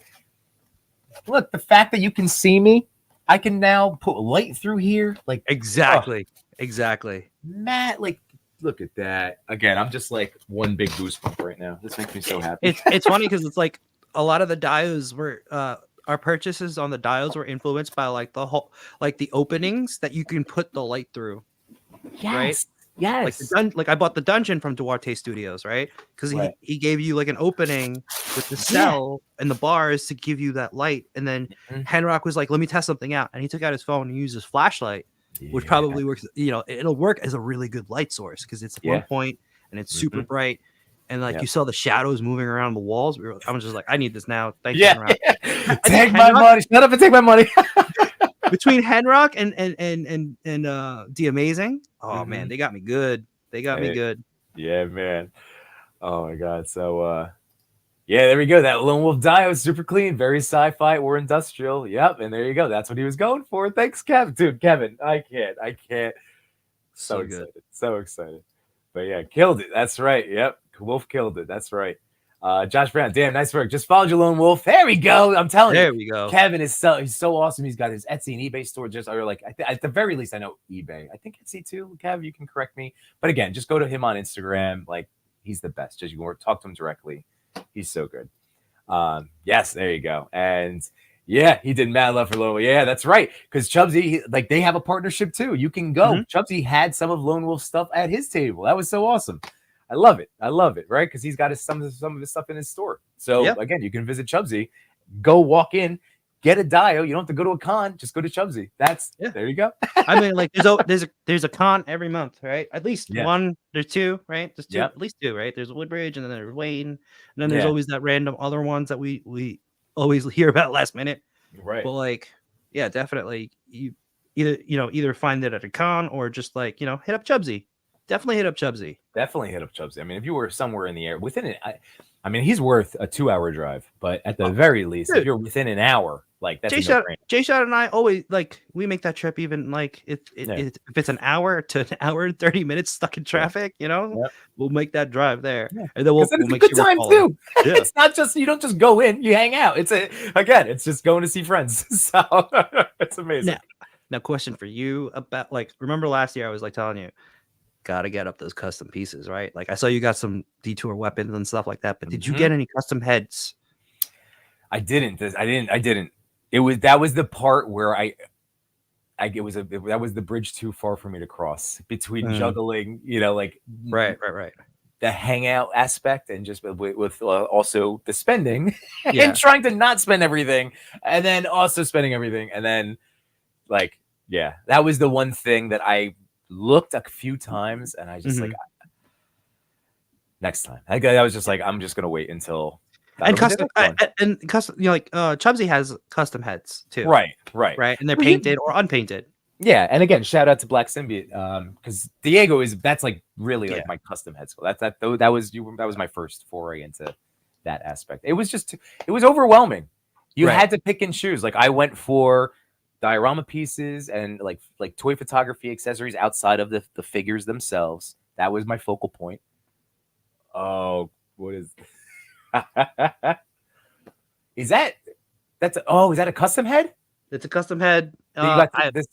Look, the fact that you can see me, I can now put light through here. Like exactly. Matt, like look at that. Again, I'm just like one big goosebump right now. This makes me so happy. It's funny because it's like a lot of the dios were our purchases on the dials were influenced by like the whole like the openings that you can put the light through. Yes. Right? Yes. Like I bought the dungeon from Duarte Studios, right? Because he gave you like an opening with the cell and the bars to give you that light. And then Henrock was like, let me test something out. And he took out his phone and used his flashlight, which probably works. It'll work as a really good light source because it's 1 point and it's super bright. And like you saw the shadows moving around the walls. I was just like, I need this now. Thank you. Take my money. Shut up and take my money. Between Henrock and the Amazing, man, they got me good. They got me good. Yeah, man. Oh my god. So there we go. That Lone Wolf Dio is super clean, very sci-fi or industrial. Yep, and there you go. That's what he was going for. Thanks, Kevin. Dude, Kevin, I can't. So excited. Good. So excited. But yeah, killed it. That's right. Yep. Wolf killed it. That's right. Josh Brown, damn, nice work. Just followed your Lone Wolf. There we go. I'm telling you. There we go. Kevin is he's so awesome. He's got his Etsy and eBay store. Or like at the very least, I know eBay. I think Etsy too. Kev, you can correct me. But again, just go to him on Instagram. Like he's the best. Just you can talk to him directly. He's so good. Yes, there you go. And yeah, he did mad love for Lone Wolf. Yeah, that's right. Because Chubsy, like they have a partnership too. You can go. Chubsy had some of Lone Wolf's stuff at his table. That was so awesome. I love it, right? Because he's got some of his stuff in his store. So again, you can visit Chubsy, go walk in, get a dio. You don't have to go to a con, just go to Chubsy. There you go. I mean, like there's a con every month, right? At least one, there's two, right? There's two, at least two, right? There's Woodbridge and then there's Wayne, and then there's always that random other ones that we always hear about last minute. Right. But like, yeah, definitely you either find it at a con or just like, hit up Chubsy. Definitely hit up Chubsy. I mean, if you were somewhere in the air within it, I mean, he's worth a 2-hour drive, but at the very least, if you're within an hour, like that's J-Shot and I always like we make that trip even like if it's an hour to an hour and 30 minutes stuck in traffic, we'll make that drive there. Yeah. And then we'll make a good time too. It's not just you don't just go in, you hang out. It's just going to see friends. So it's amazing. Now question for you about like remember last year I was like telling you gotta get up those custom pieces, right? Like I saw you got some Detour weapons and stuff like that, but did you get any custom heads? I didn't. That was the part where that was the bridge too far for me to cross between juggling, like right. The hangout aspect and just with also the spending and trying to not spend everything and then also spending everything and then like that was the one thing that I looked a few times and I just like next time I was just like I'm just gonna wait until custom Chubsy has custom heads too, right, and they're painted or unpainted. And again, shout out to Black Symbiote because Diego that's like really like my custom head school. That was my first foray into that aspect. It was overwhelming. You had to pick and choose. Like I went for diorama pieces and like toy photography accessories outside of the figures themselves. That was my focal point. Oh, what is Is that a custom head It's a custom head. that you got this?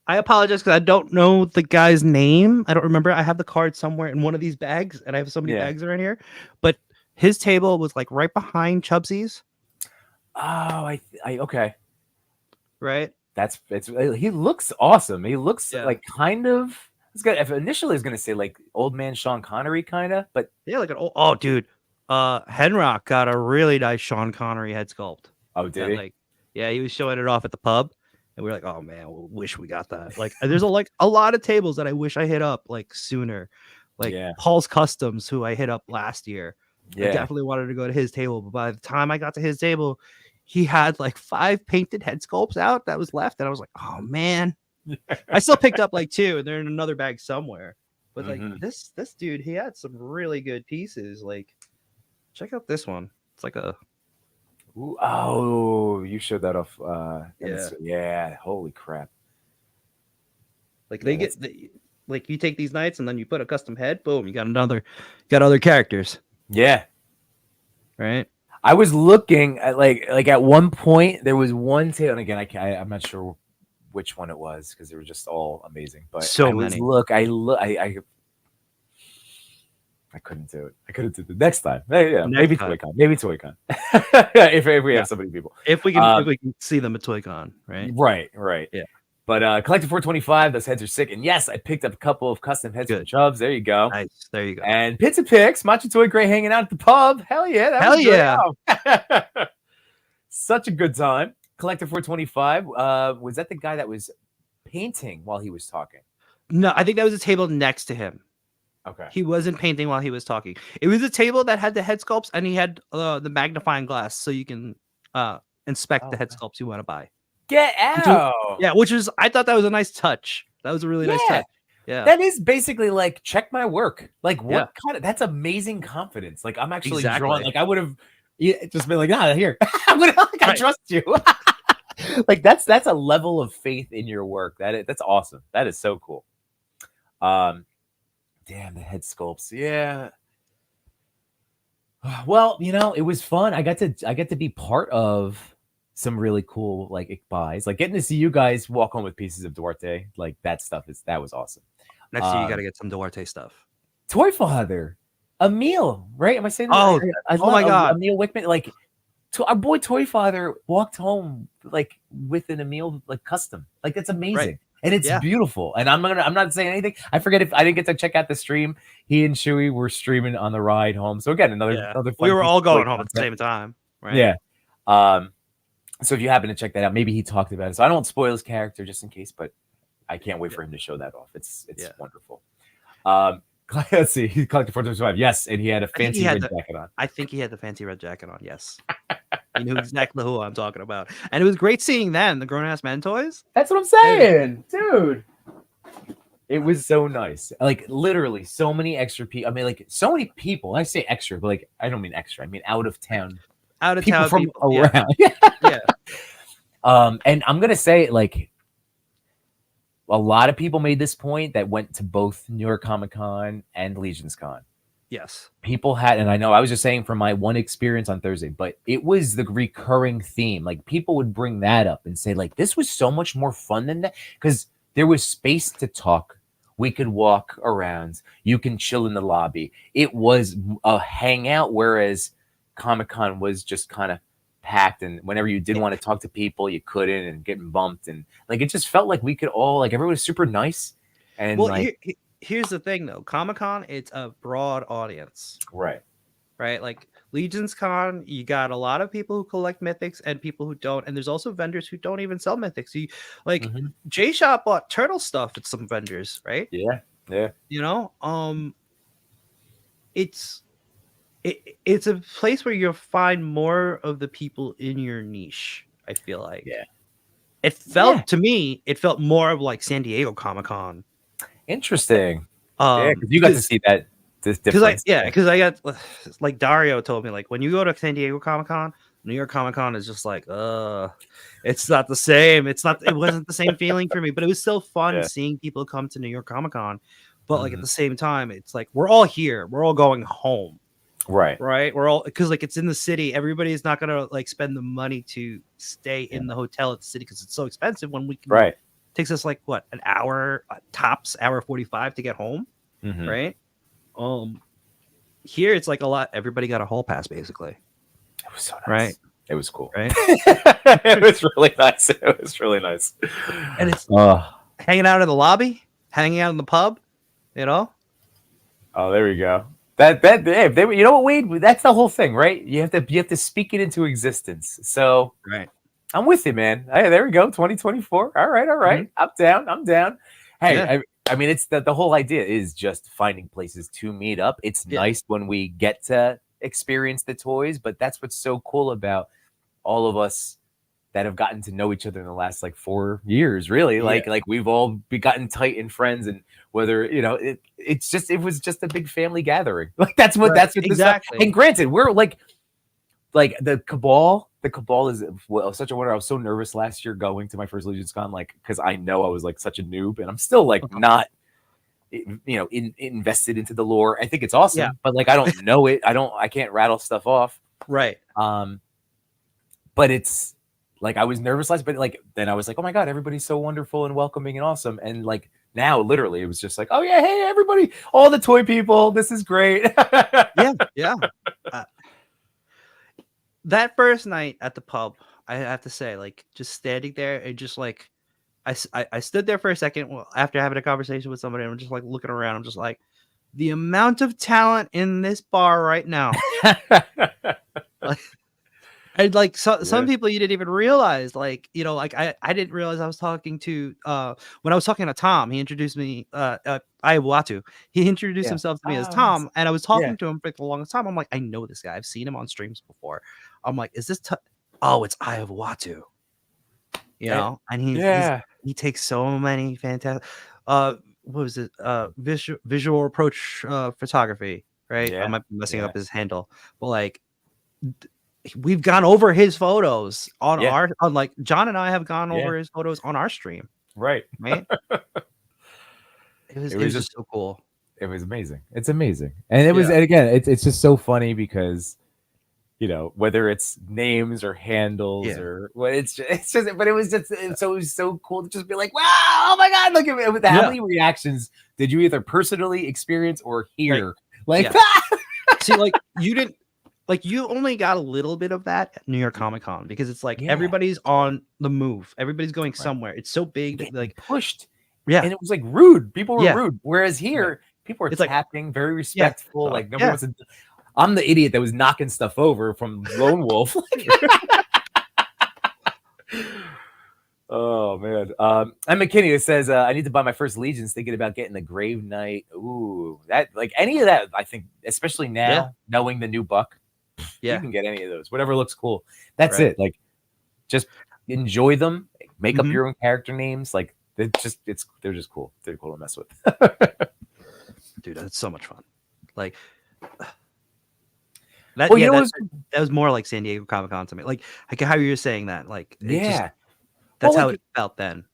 I apologize because I don't know the guy's name. I don't remember. I have the card somewhere in one of these bags, and I have so many Yeah. bags around here. But his table was like right behind Chubsy's. Oh, okay. Right. He looks awesome. He looks Yeah. like kind of. Initially I was gonna say like old man Sean Connery kind of, but Yeah, like an old. Oh, dude. Henrock got a really nice Sean Connery head sculpt. oh, did he? Like, yeah, he was showing it off at the pub, and we were like, "Oh man, we wish we got that." Like, there's a lot of tables that I wish I hit up like sooner. Like Yeah. Paul's Customs, who I hit up last year. I Yeah. definitely wanted to go to his table, but by the time I got to his table, he had like 5 painted head sculpts out that was left, and I was like, "Oh man." I still picked up like 2, and they're in another bag somewhere. But like this dude, he had some really good pieces. Like, check out this one. It's like a Ooh, oh, you showed that off. Yeah. Yeah. Holy crap. like Yeah, like you take these knights and then you put a custom head. Boom, you got other characters, Yeah. right? I was looking at like at one point there was one table, and again I'm not sure which one it was because they were just all amazing. But So I was many. I couldn't do it. I couldn't do it next time. Yeah, maybe time. ToyCon. Maybe ToyCon. if we Yeah. have so many people. If we can see them at ToyCon, right? Right. Yeah. But Collector 425, those heads are sick. And yes, I picked up a couple of custom heads from Good. Chubbs. There you go. Nice. There you go. And Pizza Picks, Macho Toy Gray hanging out at the pub. Hell yeah. That Hell was yeah. great. Such a good time. Collector 425. Was that the guy that was painting while he was talking? No, I think that was a table next to him. Okay. He wasn't painting while he was talking. It was a table that had the head sculpts, and he had the magnifying glass so you can inspect the head sculpts you want to buy. Get out. I thought that was a nice touch. That was a really nice touch. Yeah. That is basically like check my work. Like what kind of, that's amazing confidence. Like I'm actually drawing, like I would have just been like, here. I trust you. Like that's a level of faith in your work. That's awesome. That is so cool. Damn, the head sculpts. Yeah. Well, it was fun. I got to be part of some really cool like buys, like getting to see you guys walk home with pieces of Duarte. Like that was awesome. Next year you got to get some Duarte stuff. Toy Father, Emil, right? Am I saying that? Oh my god, Emil Wickman. Like our boy Toy Father walked home like with an Emil like custom. Like that's amazing. Right. And it's beautiful. And I'm not saying anything. I forget if I didn't get to check out the stream. He and Shuey were streaming on the ride home. So again, another fun we were all going home at the same time, right? Yeah. So if you happen to check that out, maybe he talked about it. So I don't want to spoil his character just in case, but I can't wait for him to show that off. It's wonderful. Let's see. He collected 425. Yes, and he had a fancy red jacket on. I think he had the fancy red jacket on. Yes. You knew exactly who I'm talking about. And it was great seeing them, the grown-ass men toys. That's what I'm saying, dude. It was so nice. Like literally so many extra people. I mean, like so many people. I say extra, but like I don't mean extra. I mean out of town. People from around. Yeah. And I'm gonna say like a lot of people made this point that went to both New York Comic Con and Legionscon. Yes. People had, and I know I was just saying from my one experience on Thursday, but it was the recurring theme. Like people would bring that up and say, like, this was so much more fun than that because there was space to talk. We could walk around. You can chill in the lobby. It was a hangout, whereas Comic-Con was just kind of packed, and whenever you did want to talk to people, you couldn't, and getting bumped, and like it just felt like we could all, like, everyone was super nice. And here's the thing though, Comic-Con, it's a broad audience, right? Like Legionscon, you got a lot of people who collect mythics and people who don't, and there's also vendors who don't even sell mythics. You like J-Shop bought turtle stuff at some vendors, right? It's a place where you'll find more of the people in your niche. I feel like it felt to me, it felt more of like San Diego Comic-Con. Interesting. Because you got to see that. Because I got, like Dario told me, like when you go to San Diego Comic-Con, New York Comic-Con is just like, it's not the same. It wasn't the same feeling for me, but it was still fun seeing people come to New York Comic-Con. But like at the same time, it's like we're all here, we're all going home. Right. right? We're all because like it's in the city. Everybody's not gonna like spend the money to stay Yeah. in the hotel at the city because it's so expensive. When we can Right. takes us like what an hour tops, hour 45 to get home, Mm-hmm. right? Here it's like a lot. Everybody got a hall pass basically, It was so nice. right? It was cool. Right. It was really nice. It was really nice. And it's Oh, hanging out in the lobby, hanging out in the pub, you know. oh, there we go. You know what, Wade? That's the whole thing, right? You have to speak it into existence. So Right. I'm with you, man. Hey, there we go. 2024. All right, all right. I'm down. I'm down. Hey, Yeah. I mean, it's the whole idea is just finding places to meet up. It's Yeah. nice when we get to experience the toys, but that's what's so cool about all of us that have gotten to know each other in the last like 4 years, really. Like we've all gotten tight and friends, and whether it was just a big family gathering. Like that's what exactly. And granted, we're like the cabal. The cabal is such a wonder. I was so nervous last year going to my first Legionscon, like because I know I was like such a noob, and I'm still like not invested into the lore. I think it's awesome, but like I don't know it. I can't rattle stuff off. Right. But it's like I was nervous last, but like then I was like, oh my god, everybody's so wonderful and welcoming and awesome. And like now, literally, it was just like, oh yeah, hey everybody, all the toy people, this is great. Yeah. That first night at the pub, I have to say, like, just standing there and just like, I stood there for a second after having a conversation with somebody. And I'm just like looking around. I'm just like, the amount of talent in this bar right now. And like some people you didn't even realize, like, like I didn't realize I was talking to when I was talking to Tom, he introduced me Iwatu. He introduced himself to me as Tom, and I was talking to him for the longest time. I'm like, I know this guy. I've seen him on streams before. I'm like, is this oh, it's Iwatu. And he takes so many fantastic what was it? Visual approach photography, right? I might be messing up his handle, but like we've gone over his photos on like John and I have gone over his photos on our stream. Right. It was just so cool. It was amazing. It's amazing. And it was, and again, it's just so funny because, whether it's names or handles or what, but it was so cool to just be like, wow, oh my God, look at it. How many reactions did you either personally experience or hear? See, like you didn't, like you only got a little bit of that at New York Comic Con because it's like everybody's on the move. Everybody's going somewhere. It's so big, like pushed. Yeah. And it was like rude. People were rude. Whereas here, people are tapping, like, very respectful. Like nobody wants to. I'm the idiot that was knocking stuff over from Lone Wolf. Oh man. And McKinney says, I need to buy my first Legions, thinking about getting the Grave Knight. Ooh, that like any of that, I think, especially now, knowing the new buck. You can get any of those. Whatever looks cool. That's it. Like just enjoy them, make up your own character names. Like they're just cool. They're cool to mess with. Dude, that's so much fun. Like that, that was more like San Diego Comic Con to me. Like how you were saying that. Like that's how it felt then.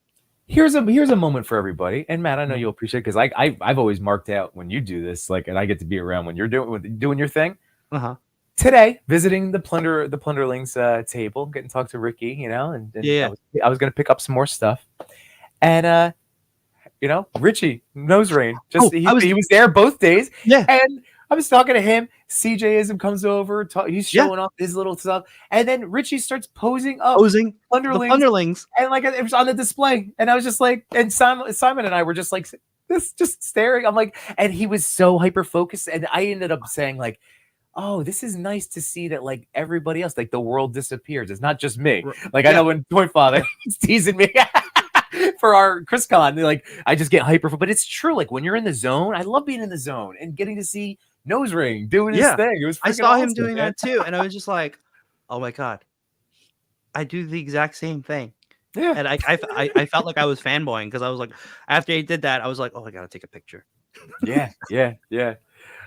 Here's a moment for everybody. And Matt, I know you'll appreciate it because I've always marked out when you do this, like, and I get to be around when you're doing your thing. Today, visiting the Plunderlings table, getting to talk to Ricky, and I was gonna pick up some more stuff, and Richie Nose Rain, he was there both days, and I was talking to him. CJism comes over, he's showing off his little stuff, and then Richie starts posing Plunderlings, and like it was on the display, and I was just like, and Simon and I were just like this, just staring. I'm like, and he was so hyper focused, and I ended up saying like, oh, this is nice to see that like everybody else, like the world disappears. It's not just me. Like I know when Toy Father is teasing me for our ChrisCon, like I just get hyper, but it's true. Like when you're in the zone, I love being in the zone and getting to see Nose Ring doing his thing. It was I saw him doing that too, and I was just like, oh my God, I do the exact same thing. Yeah, and I felt like I was fanboying because I was like, after he did that, I was like, oh, I gotta take a picture. Yeah.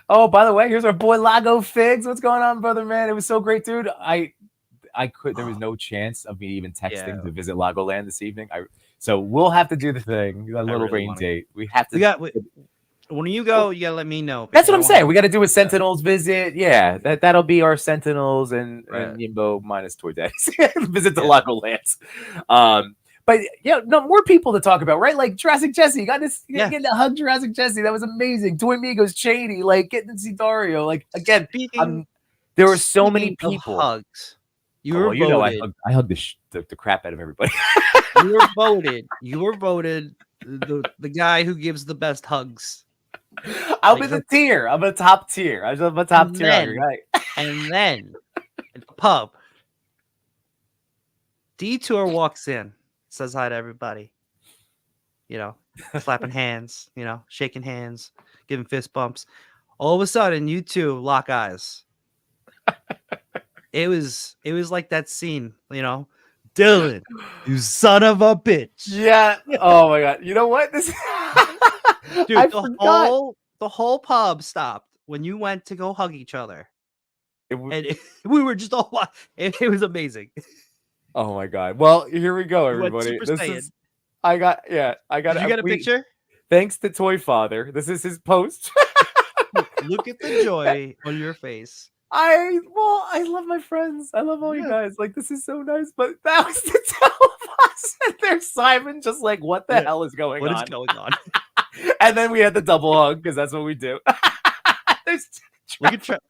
Oh, by the way, here's our boy Lago Figs. What's going on, brother, man? It was so great, dude. There was no chance of me even texting to visit Lagoland this evening. So we'll have to do the thing, a little rain date. We have to. When you go, you gotta let me know. That's what I'm because saying. We got to do a Sentinels visit. Yeah, that'll be our Sentinels and Right. Yimbo minus Toy Daddies visit the Yeah. Lago Lands. But yeah, no more people to talk about, right? Like Jurassic Jesse, getting to hug Jurassic Jesse. That was amazing. Toy Migos, Cheney, like getting to see Dario. Like again, there were so many Speaking of people. hugs, you Oh, were well, you know, voted. I hugged the crap out of everybody. You were voted. You were voted the guy who gives the best hugs. I'll Like, be the tier. I'm a top tier. I'm a top tier hugger, right? And then at the pub, Detour walks in, says hi to everybody. You know, slapping hands, you know, shaking hands, giving fist bumps. All of a sudden, you two lock eyes. It was like that scene, you know, Dylan, you son of a bitch. Yeah. Oh my god. You know what? This Dude, I forgot. the whole pub stopped when you went to go hug each other. It We were just all it was amazing. Oh my god. Well, here we go, You went everybody. Super This Saiyan. is I got Did you get a picture? Thanks to Toy Father. This is his post. Look at the joy on your face. I love my friends. I love all you guys. Like, this is so nice. But that was the two of us. And there's Simon just like, what the hell is going on? What is going on? And then we had the double hug because that's what we do. Look at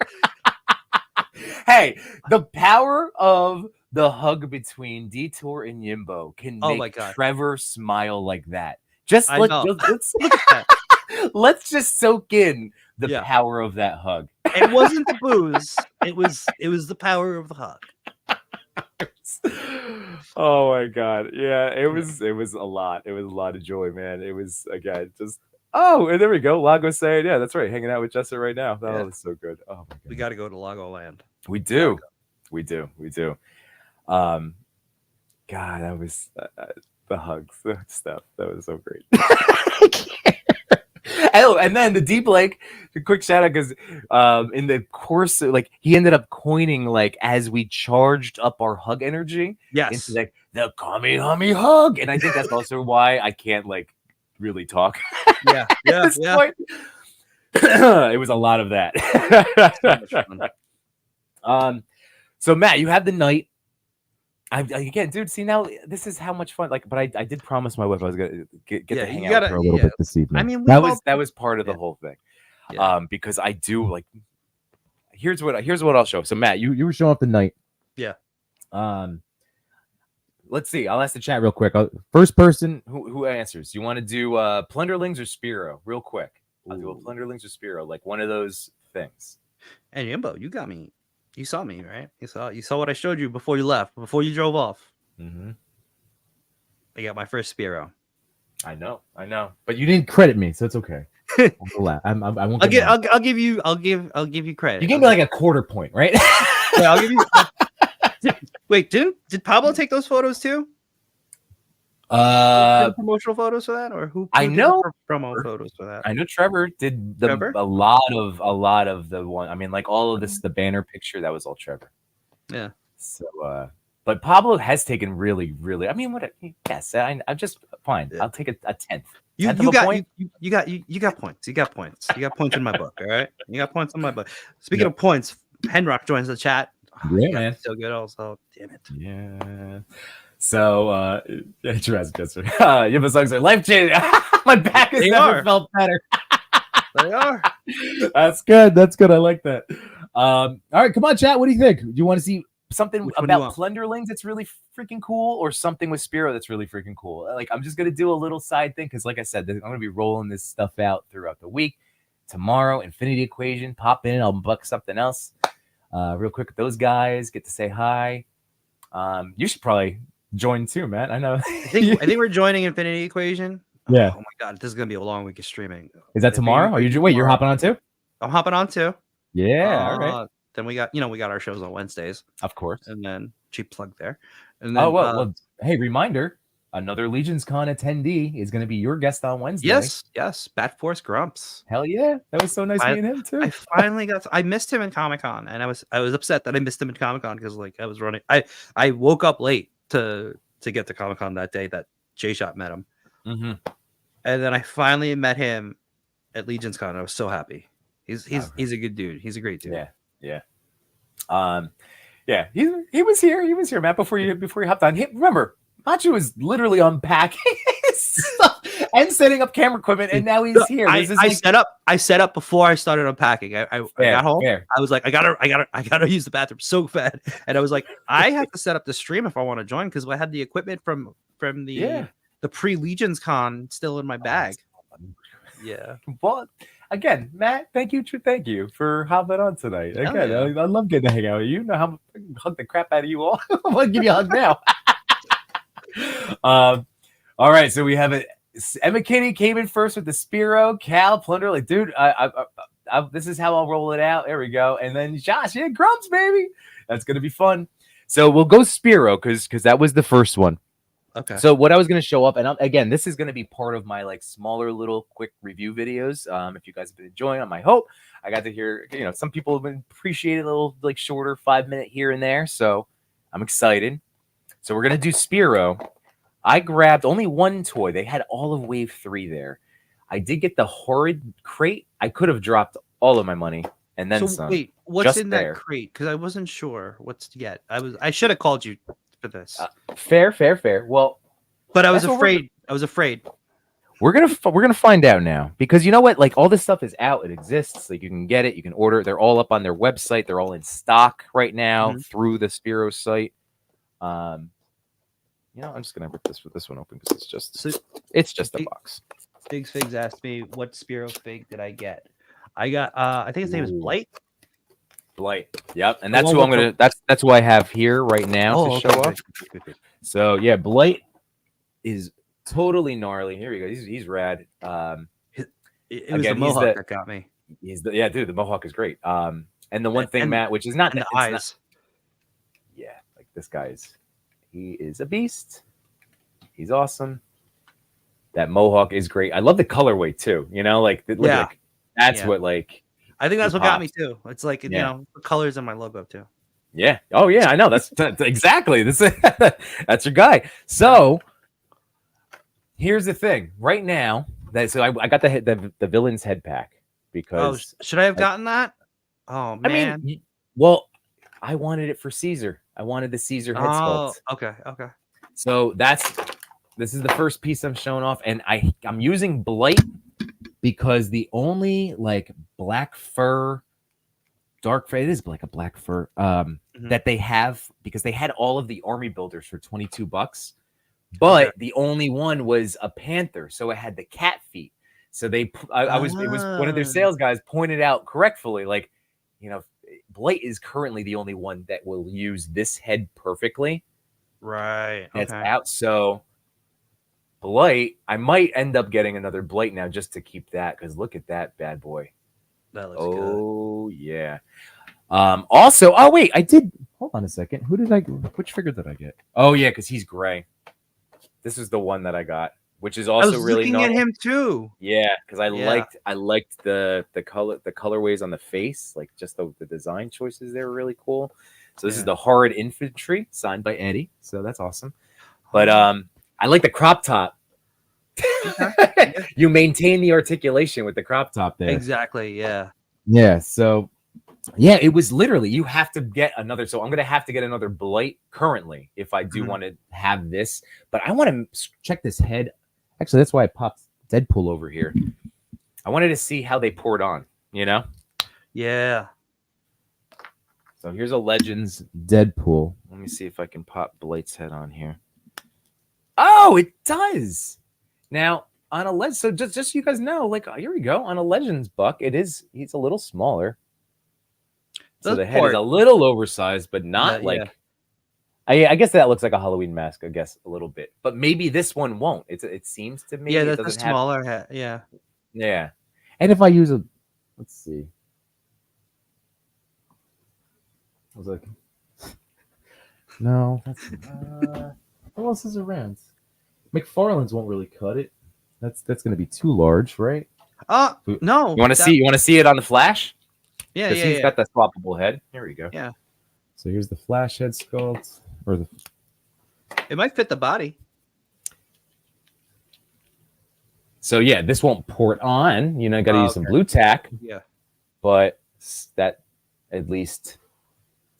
Hey, the power of the hug between Detour and Yimbo can make Trevor smile like that. Let's look at that. Let's just soak in the power of that hug. It wasn't the booze. It was the power of the hug. Oh my god. Yeah, it was a lot. It was a lot of joy, man. It was again just and there we go. Lago saying, yeah, that's right. Hanging out with Jessa right now. That was so good. Oh my god. We gotta go to Lago Land. We do. We do. God, that was the hugs, the stuff. That was so great. And then the Deep Lake, a quick shout out because in the course, like he ended up coining like as we charged up our hug energy. Yes. Into like the Kami Hami hug. And I think that's also why I can't like really talk. Yeah. It was a lot of that. So Matt, you had the night. Again, dude, see now this is how much fun. Like, but I did promise my wife I was gonna get to hang out for a little bit this evening. I mean, that was part of the whole thing. Yeah. Because I do like. Here's what I'll show. So Matt, you were showing up the night. Yeah. Let's see. I'll ask the chat real quick. First person who answers. You want to do Plunderlings or Spiro? Real quick. I'll do a Plunderlings or Spiro, like one of those things. And Yimbo, you got me. You saw me, right? You saw what I showed you before you left, before you drove off. Mm-hmm. I got my first Spiro. I know, but you didn't credit me, so it's okay. I won't. I'll give you credit. You gave me like a quarter point, right? Yeah, I'll give you. Wait, did Pablo take those photos too? Promotional photos for that, or who I know promo photos for that? I know Trevor did a lot of the one. I mean, like all of this, the banner picture, that was all Trevor. Yeah. So, but Pablo has taken really. I mean, yes, I'm just fine. Yeah. I'll take a tenth. You got points. You got points. You got points in my book. All right. You got points in my book. Speaking of points, Henrock joins the chat. Yeah, man. So good. Also, damn it. Yeah. So, Jurassic Jester. Yimbo songs are life changing. My back has never felt better. They are. That's good. I like that. All right, come on, chat. What do you think? Do you want to see something about Plunderlings that's really freaking cool, or something with Spiro that's really freaking cool? Like, I'm just gonna do a little side thing because, like I said, I'm gonna be rolling this stuff out throughout the week. Tomorrow, Infinity Equation. Pop in. I'll buck something else. Real quick with those guys. Get to say hi. You should probably join too, man. I know. I think we're joining Infinity Equation. Yeah. Oh my god, this is gonna be a long week of streaming. Is that tomorrow? Are you you're hopping on too? I'm hopping on too. Yeah. All right. Then we got our shows on Wednesdays, of course. And then cheap plug there. And then, well, hey, reminder: another Legionscon attendee is going to be your guest on Wednesday. Yes, Bat Force Grumps. Hell yeah, that was so nice meeting him too. I finally I missed him in Comic-Con, and I was upset that I missed him in Comic-Con because like I was running. I woke up late to get to Comic-Con that day that J-Shot met him. Mm-hmm. And then I finally met him at Legionscon. I was so happy. He's a good dude. He's a great dude. Yeah, yeah. Yeah, he was here. He was here, Matt, before you hopped on. Remember, Machu was literally unpacking his stuff and setting up camera equipment, and now he's here. I set up before I started unpacking. I got home. Fair. I was like, I gotta use the bathroom so bad, and I was like, I have to set up the stream if I want to join because I had the equipment from the pre Legionscon still in my bag. Yeah. Well, again, Matt, thank you for hopping on tonight. Again, I love getting to hang out with you. You know how I can hug the crap out of you all. I'm gonna give you a hug now. All right, so we have it. Emma Kinney came in first with the Spiro, Cal, Plunder. Like, dude, this is how I'll roll it out. There we go. And then Josh, yeah, Grumps, baby. That's gonna be fun. So we'll go Spiro because that was the first one. Okay. So what I was going to show up, and again, this is going to be part of my like smaller little quick review videos. If you guys have been enjoying them, I hope. I got to hear, some people have been appreciating a little like shorter 5-minute here and there. So I'm excited. So we're going to do Spiro. I grabbed only one toy. They had all of Wave 3 there. I did get the Horrid crate. I could have dropped all of my money and then some. Wait, what's in that crate? Because I wasn't sure what's to get. I should have called you for this. Fair. Well, but I was afraid. We're gonna find out now because you know what? Like all this stuff is out. It exists. Like you can get it. You can order it. They're all up on their website. They're all in stock right now through the Spiro site. I'm just gonna rip this one open because it's just a box. Figs Figs asked me what Spiro fig did I get. I got I think his name is Blight. Blight. Yep. And that's who I'm gonna that's who I have here right now to show off. So yeah, Blight is totally gnarly. Here we go. He's rad. It was the Mohawk that got me. Dude, the Mohawk is great. And the one thing, Matt, which is not the eyes. Like this he is a beast. He's awesome. That Mohawk is great. I love the colorway too. That's what like. I think that's what got me too. It's like the colors in my logo too. Yeah. Oh yeah, I know. That's exactly that's your guy. So here's the thing. Right now, I got the villain's head pack because should I have gotten that? Oh man. I mean, I wanted it for Caesar. I wanted the Caesar head sculpt. Okay. So this is the first piece I'm showing off, and I'm using Blight because the only like black fur, dark fur, it is like a black fur that they have, because they had all of the army builders for $22, but the only one was a panther, so it had the cat feet. So it was one of their sales guys pointed out correctly, like, Blight is currently the only one that will use this head perfectly. Right. That's out. So Blight, I might end up getting another Blight now just to keep that, because look at that bad boy. That looks good. Oh yeah. Also, wait, I did. Hold on a second. Which figure did I get? Oh yeah, because he's gray. This is the one that I got, which is also really looking at him too. Yeah, because I liked the colorways on the face, like just the design choices. They were really cool. So this is the Horrid Infantry, signed by Eddie. So that's awesome. But I like the crop top. You maintain the articulation with the crop top there. Exactly. Yeah. Yeah. So yeah, it was literally, you have to get another. So I'm going to have to get another Blight currently if I do want to have this. But I want to check this head. Actually, that's why I popped Deadpool over here. I wanted to see how they poured on, Yeah. So here's a Legends Deadpool. Let me see if I can pop Blight's head on here. Oh, it does. Now, on a Legends, so just so you guys know, like, here we go. On a Legends buck, he's a little smaller. So the head is a little oversized, but not I guess that looks like a Halloween mask, I guess, a little bit. But maybe this one won't. It seems to me. Yeah, that's a smaller head. Yeah. Yeah. And if I use let's see. I was like, no, that's what else is around? McFarlane's won't really cut it. That's going to be too large, right? No. You want to see it on the Flash? Yeah, he's got the swappable head. Here we go. Yeah. So here's the Flash head sculpt, it might fit the body. So yeah, this won't port on. You know, got to use some Okay. blue tack, Yeah. but that at least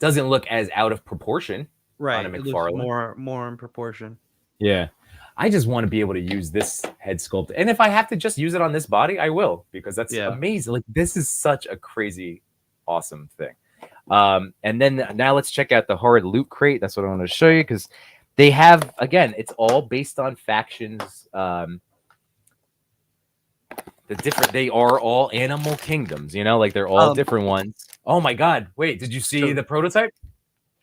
doesn't look as out of proportion on a Right. It looks McFarlane. more in proportion. Yeah. I just want to be able to use this head sculpt. And if I have to just use it on this body, I will, because that's amazing. Like, this is such a crazy, awesome thing. And then now let's check out the Horrid Loot Crate. That's what I want to show you, because they have, again, it's all based on factions. They are all animal kingdoms, you know, like they're all different ones. Oh my God. Wait, did you see the prototype?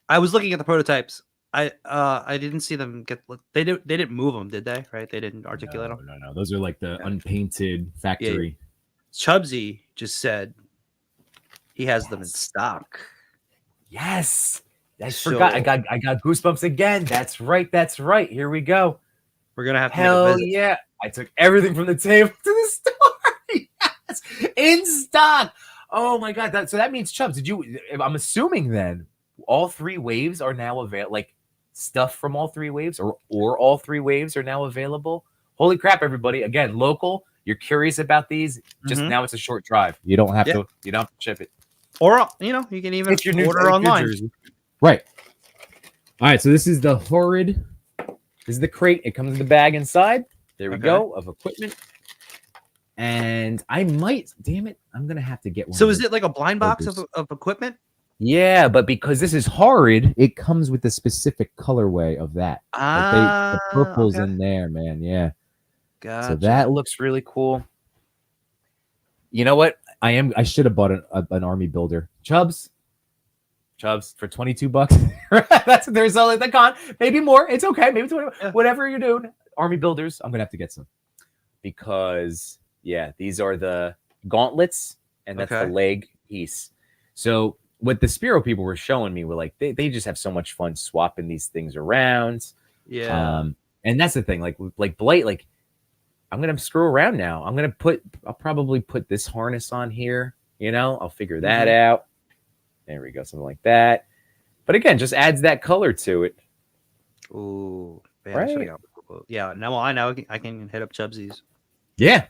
I was looking at the prototypes. I didn't see them get. They didn't move them, did they? Right? They didn't articulate them. No. Those are like the unpainted factory. Yeah. Chubsy just said he has them in stock. Yes. I forgot. I got goosebumps again. That's right. That's right. Here we go. We're gonna have to hell yeah. I took everything from the table to the store. Yes. In stock. Oh my God. So that means, Chubbs, I'm assuming then all 3 waves are now available, like stuff from all 3 waves or all 3 waves are now available. Holy crap, everybody. Again, local. You're curious about these. Just now it's a short drive. You don't have to ship it. Or, you know, you can even order online. Right. All right. So this is the Horrid. This is the crate. It comes in the bag inside. There we go, of equipment. And I might, damn it, I'm going to have to get one. So is it like a blind box of equipment? Yeah, but because this is Horrid, it comes with a specific colorway of that. The purple's in there, man. Yeah. Gotcha. So that looks really cool. You know what? I should have bought an army builder. Chubbs, for $22. There's only the con. Maybe more. It's okay. Maybe 20. Yeah. Whatever you're doing. Army builders. I'm gonna have to get some, because these are the gauntlets, and that's the leg piece. So what the Spiro people were showing me were like, they just have so much fun swapping these things around. Yeah. And that's the thing. Like Blight. Like, I'm gonna screw around now. I'll probably put this harness on here. You know, I'll figure that out. There we go, something like that. But again, just adds that color to it. Ooh, man, right? Yeah. Now I can hit up Chubsy's. Yeah.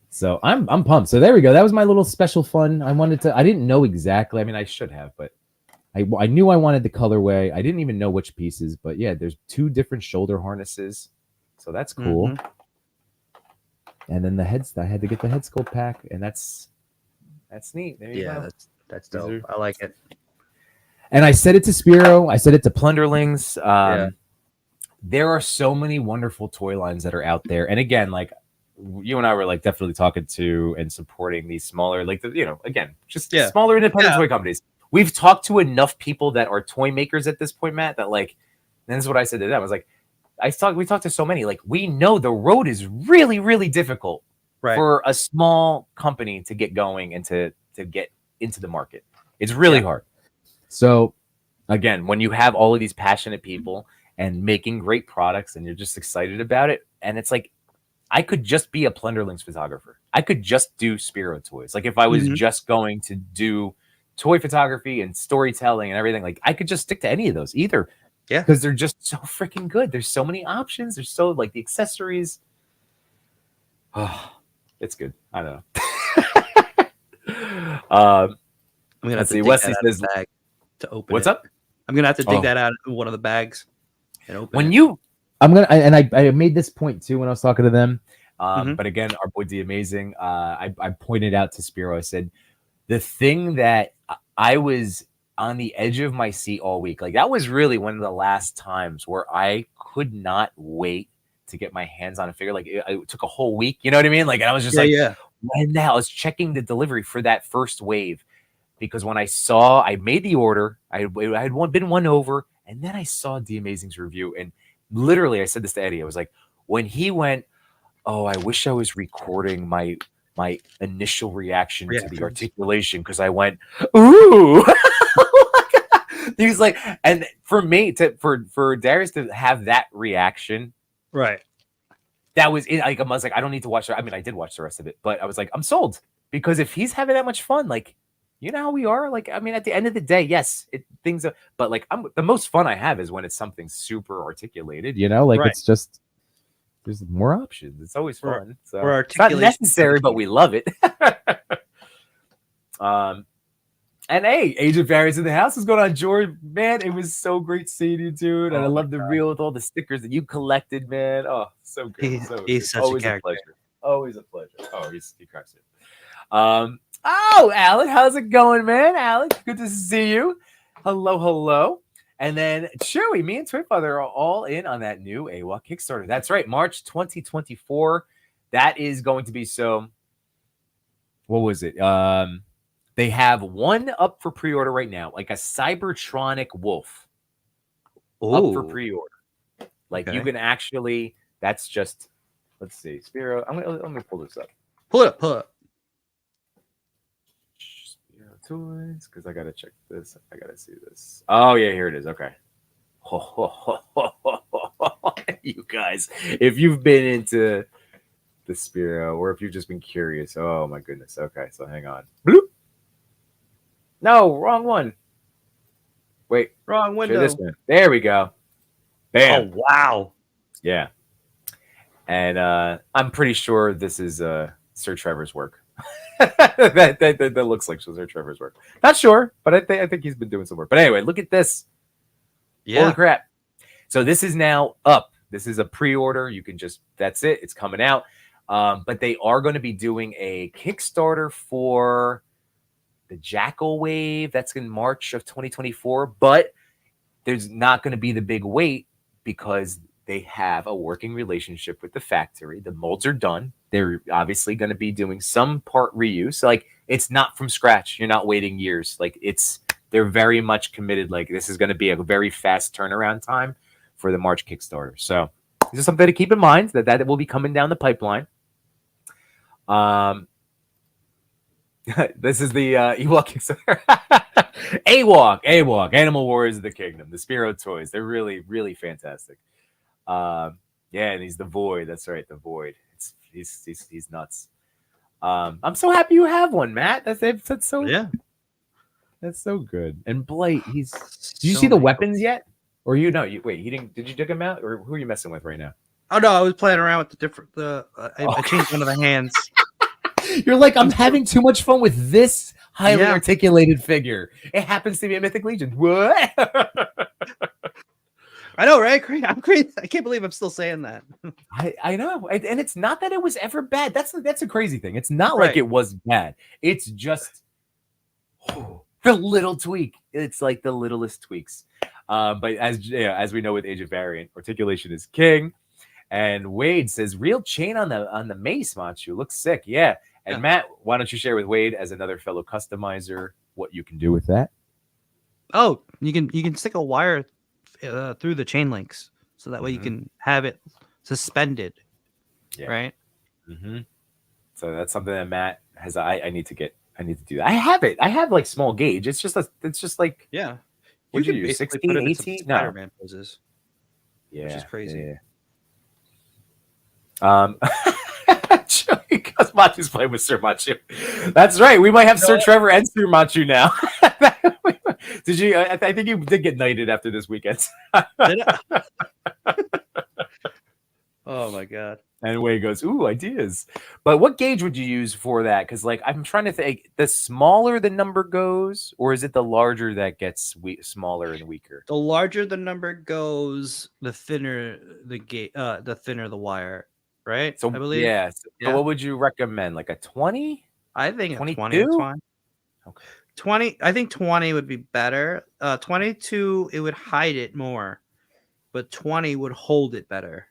So I'm pumped. So there we go. That was my little special fun. I didn't know exactly. I mean, I should have, but I knew I wanted the colorway. I didn't even know which pieces, but yeah, there's 2 different shoulder harnesses. So that's cool. And then I had to get the head sculpt pack, and that's neat. There you go. That's dope. I like it. And I said it to Spiro. I said it to Plunderlings. There are so many wonderful toy lines that are out there. And again, like, you and I were like definitely talking to and supporting these smaller, like, smaller independent toy companies. We've talked to enough people that are toy makers at this point, Matt, that like, and this is what I said to them. I was like, we talked to so many, like, we know the road is really, really difficult for a small company to get going and to get into the market. It's really hard. So again, when you have all of these passionate people and making great products and you're just excited about it, and it's like, I could just be a Plunderlings photographer. I could just do Spiro toys. Like, if I was just going to do toy photography and storytelling and everything, like, I could just stick to any of those either. Yeah. Because they're just so freaking good. There's so many options. There's so, like, the accessories. Oh, it's good. I don't know. I'm gonna have to dig Wesley that says, out of the bag to open. What's up? I'm gonna have to dig that out of one of the bags and open. I made this point too when I was talking to them. But again, our boy D Amazing. I pointed out to Spiro. I said, the thing that I was on the edge of my seat all week, like, that was really one of the last times where I could not wait to get my hands on a figure. Like, it took a whole week. You know what I mean? Like, I was just when now I was checking the delivery for that first wave, because when I made the order, I had been won over, and then I saw D Amazing's review, and literally I said this to Eddie. I was like, when he went, oh, I wish I was recording my initial reaction to the articulation, because I went, ooh. He was like, and for me for Darius to have that reaction, right? That was it. Like, I was like, I don't need to watch. I mean, I did watch the rest of it, but I was like, I'm sold, because if he's having that much fun, like, you know how we are. Like, I mean, at the end of the day, yes, but like, the most fun I have is when it's something super articulated. You know, like, it's just there's more options. It's always fun. So or it's not articulation. necessary, but we love it. And hey, Age of Variance in the house. What's going on, George? Man, it was so great seeing you, dude. And I love the reel with all the stickers that you collected, man. Oh, so good. He's such Always a character. pleasure. Always a pleasure. Oh, he cracks it. Oh, Alec, how's it going, man? Alec, good to see you. Hello, hello. And then Chewy, me and Twitfather are all in on that new AWA Kickstarter. That's right, March 2024. That is going to be so. What was it? They have one up for pre-order right now, like a Cybertronic wolf. Up for pre-order. Like you can actually. That's just. Let's see, Spiro. I'm gonna pull this up. Pull it up. Spiro toys, because I gotta check this. I gotta see this. Oh yeah, here it is. Okay. You guys, if you've been into the Spiro, or if you've just been curious, oh my goodness. Okay, so hang on. Bloop. No, wrong one. Wait, wrong window. This one. There we go. Bam. Oh wow. Yeah. And I'm pretty sure this is Sir Trevor's work. that looks like Sir Trevor's work. Not sure, but I think he's been doing some work. But anyway, look at this. Yeah. Holy crap. So this is now up. This is a pre-order. You can just, that's it. It's coming out. But they are going to be doing a Kickstarter for the Jackal Wave. That's in March of 2024. But there's not going to be the big wait because they have a working relationship with the factory. The molds are done. They're obviously going to be doing some part reuse. Like, it's not from scratch. You're not waiting years. Like, they're very much committed. Like, this is going to be a very fast turnaround time for the March Kickstarter. So this is something to keep in mind, that will be coming down the pipeline. This is the Ewok Kickstarter. AWOC, Animal Warriors of the Kingdom, the Spiro toys. They're really, really fantastic. Yeah, and he's the Void. That's right, the Void. He's nuts. I'm so happy you have one, Matt. That's so yeah. That's so good. And Blight, did you see the weapons yet? Or wait, did you dig them out? Or who are you messing with right now? Oh no, I was playing around with I changed one of the hands. You're like, I'm having too much fun with this highly articulated figure. It happens to be a Mythic Legion. What? I know, right? I'm crazy. I can't believe I'm still saying that. I know. And it's not that it was ever bad. That's a crazy thing. It's not like it was bad. It's just the little tweak. It's like the littlest tweaks. But as we know with Age of Variant, articulation is king. And Wade says, real chain on the mace, Machu. Looks sick. Yeah. And Matt, why don't you share with Wade as another fellow customizer what you can do with that? Oh, you can stick a wire through the chain links, so that way you can have it suspended. Yeah. Right. Mm-hmm. So that's something that Matt has. I need to do that. I have it. I have like small gauge. It's just like You can use 16, 18 Spider-Man poses. Yeah, which is crazy. Because Machu's playing with Sir Machu. That's right. We might have Sir Trevor and Sir Machu now. Did you? I think you did get knighted after this weekend. Oh my god! And Wade goes, "Ooh, ideas." But what gauge would you use for that? Because like I'm trying to think, the smaller the number goes, or is it the larger that gets smaller and weaker? The larger the number goes, the thinner the gauge, the thinner the wire. Right? So I believe. Yeah. So what would you recommend? Like a 20? I think 20 is fine. Okay. 20. I think 20 would be better. 22, it would hide it more, but 20 would hold it better.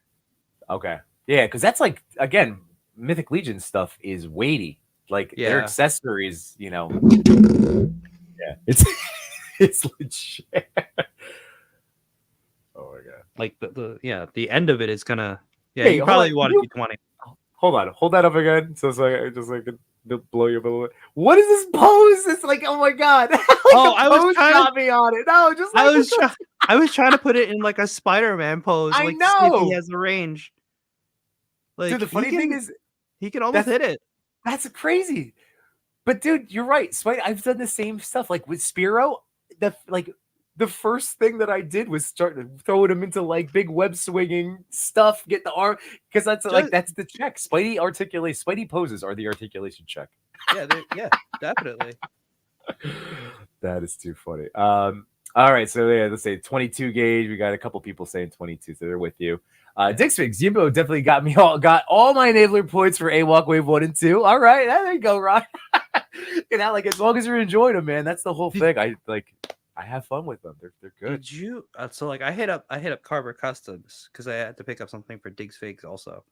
Okay. Yeah, because that's like, again, Mythic Legion stuff is weighty. Like their accessories, Yeah, it's legit. Oh my god! Like the end of it is gonna. Yeah, you probably want to do 20. Hold on, hold that up again, so I can blow you a little bit. What is this pose? It's like, oh my god! Like I was trying to be on it. No, just like I was trying to put it in like a Spider-Man pose. I like, know to see if he has the range. Like, dude, the funny thing is, he can almost hit it. That's crazy. But dude, you're right. I've done the same stuff. Like with Spiro, the first thing that I did was start throwing him into like big web swinging stuff, get the arm, because that's like that's the check. Spidey poses are the articulation check. Yeah, definitely. That is too funny. All right, so yeah, let's say 22 gauge. We got a couple people saying 22, so they're with you. Dixfix, Jimbo definitely got all my enabler points for A-Walk Wave 1 and 2. All right, there you go, Ron. You know, like as long as you're enjoying them, man, that's the whole thing. I have fun with them. They're good. Did you? So like I hit up Carver Customs because I had to pick up something for Diggs Figs also.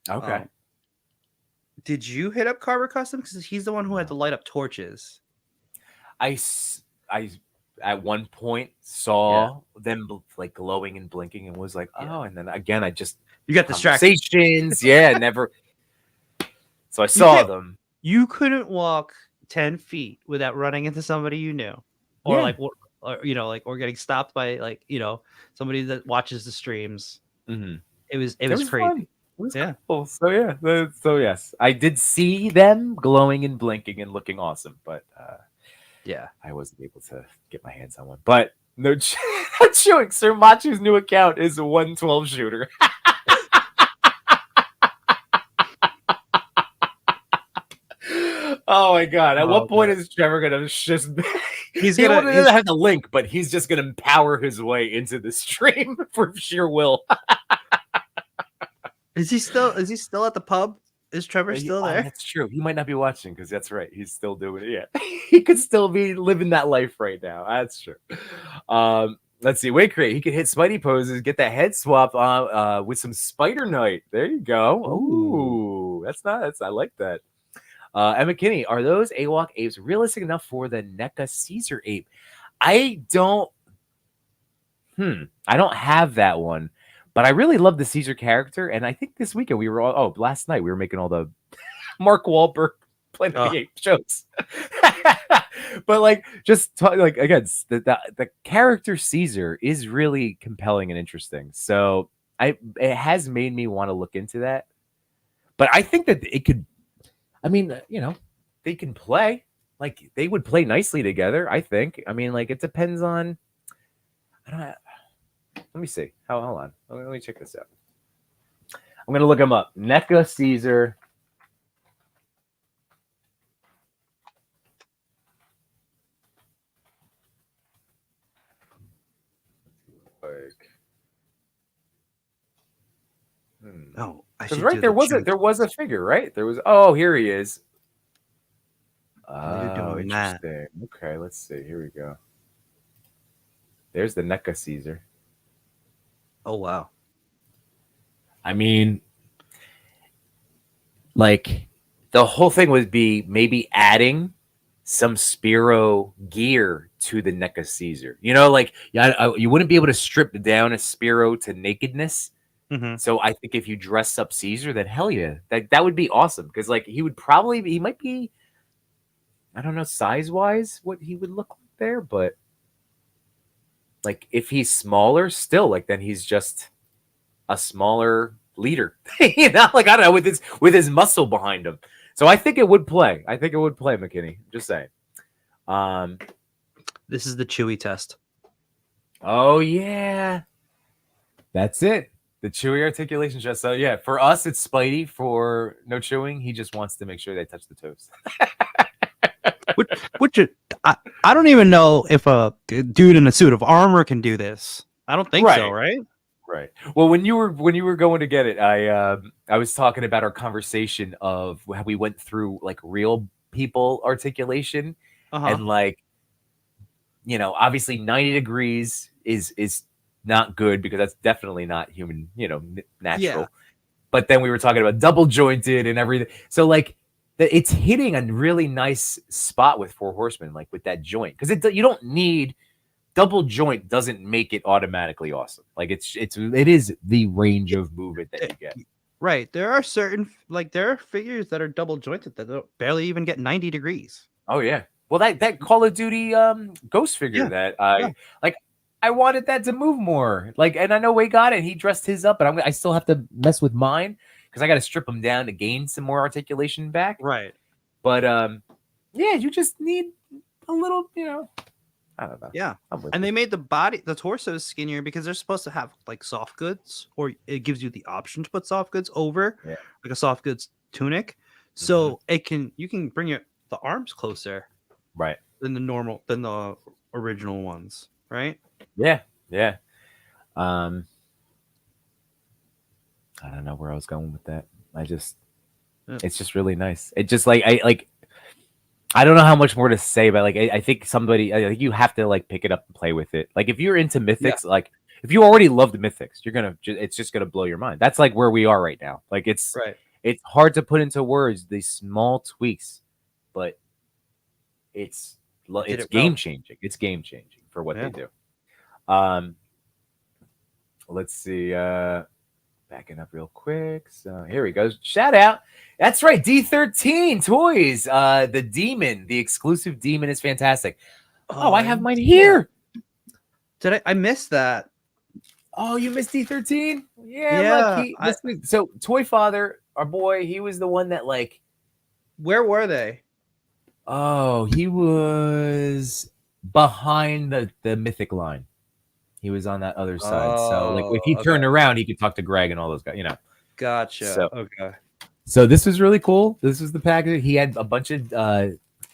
Okay. Did you hit up Carver Customs because he's the one who had to light up torches? I at one point saw them like glowing and blinking and was like, oh, and then again I just you got distracted. Yeah, never. So I saw them. You couldn't walk 10 feet without running into somebody you knew, or or getting stopped by like somebody that watches the streams. Mm-hmm. It was crazy. It was cool. So yes, I did see them glowing and blinking and looking awesome, but I wasn't able to get my hands on one. But no chewing. Sir Machu's new account is a 112 shooter. Oh my god! At what point is Trevor gonna just? He's gonna have the link, but he's just gonna power his way into the stream for sheer will. Is he still at the pub? Is Trevor still there? That's true. He might not be watching because that's right. He's still doing it. Yeah, he could still be living that life right now. That's true. Let's see. Wait, Crate. He could hit Spidey poses, get that head swap on with some Spider Knight. There you go. Ooh, I like that. Emma Kinney, are those AWOC apes realistic enough for the NECA Caesar ape? I don't have that one, but I really love the Caesar character, and I think this weekend last night we were making all the Mark Wahlberg Planet of the Apes jokes. But like, again, the character Caesar is really compelling and interesting. So it has made me want to look into that. But I think that it could. I mean, they can play. Like, they would play nicely together, I think. I mean, like, it depends on... I don't know. Let me see. Hold on. Let me check this out. I'm going to look him up. NECA Caesar. Oh, there was a figure, right? There was. Here he is. Oh, interesting. Okay, let's see. Here we go. There's the NECA Caesar. Oh wow. I mean, like, the whole thing would be maybe adding some Spiro gear to the NECA Caesar. Like, you wouldn't be able to strip down a Spiro to nakedness. Mm-hmm. So I think if you dress up Caesar, then hell yeah, that would be awesome. Because like he might be, I don't know size wise what he would look like there, but like if he's smaller, still like then he's just a smaller leader. Like I don't know with his muscle behind him. So I think it would play. McKinney. Just saying. This is the Chewy test. Oh yeah, that's it. The Chewy articulation test. So yeah, for us it's Spidey. For no chewing, he just wants to make sure they touch the toes. I don't even know if a dude in a suit of armor can do this. I don't think so, right? Right. Well, when you were going to get it, I was talking about our conversation of how we went through like real people articulation, and like, obviously 90 degrees is not good because that's definitely not human, natural. Yeah. But then we were talking about double jointed and everything. So like it's hitting a really nice spot with Four Horsemen, like with that joint, because you don't need double joint. Doesn't make it automatically awesome. Like it is the range of movement that you get. Right. There are there are figures that are double jointed that don't barely even get 90 degrees. Oh yeah. Well, that Call of Duty ghost figure that I wanted that to move more. Like, and I know Wade got it. He dressed his up, but I still have to mess with mine because I got to strip him down to gain some more articulation back. Right. But yeah, you just need a little, I I don't know. Yeah. I'm with And you. they made the torso skinnier because they're supposed to have like soft goods, or it gives you the option to put soft goods over Yeah. like a soft goods tunic. Mhm. So you can bring the arms closer Right. than the original ones, right? Yeah. Yeah. Um, I don't know where I was going with that. Yeah. It's just really nice. It just I don't know how much more to say, but like I think I think you have to like pick it up and play with it. Like if you're into Yeah. mythics, like if you already love the mythics, it's just gonna blow your mind. That's like where we are right now. Like Right. it's hard to put into words these small tweaks, but it's Did it's it well. game changing. It's game changing for what they Yeah. do. Um, let's see. Backing up real quick. So here we go. Shout out. That's right. D13 Toys. The demon, the exclusive demon is fantastic. Oh, I have mine here. I missed that? Oh, you missed D13? Yeah, look. Yeah. So Toy Father, our boy, he was the one that like. Where were they? Oh, he was behind the mythic line. He was on that other side. So like if he turned around, he could talk to Greg and all those guys, you know. Gotcha. So, Okay. So this was really cool. This was the package. He had a bunch of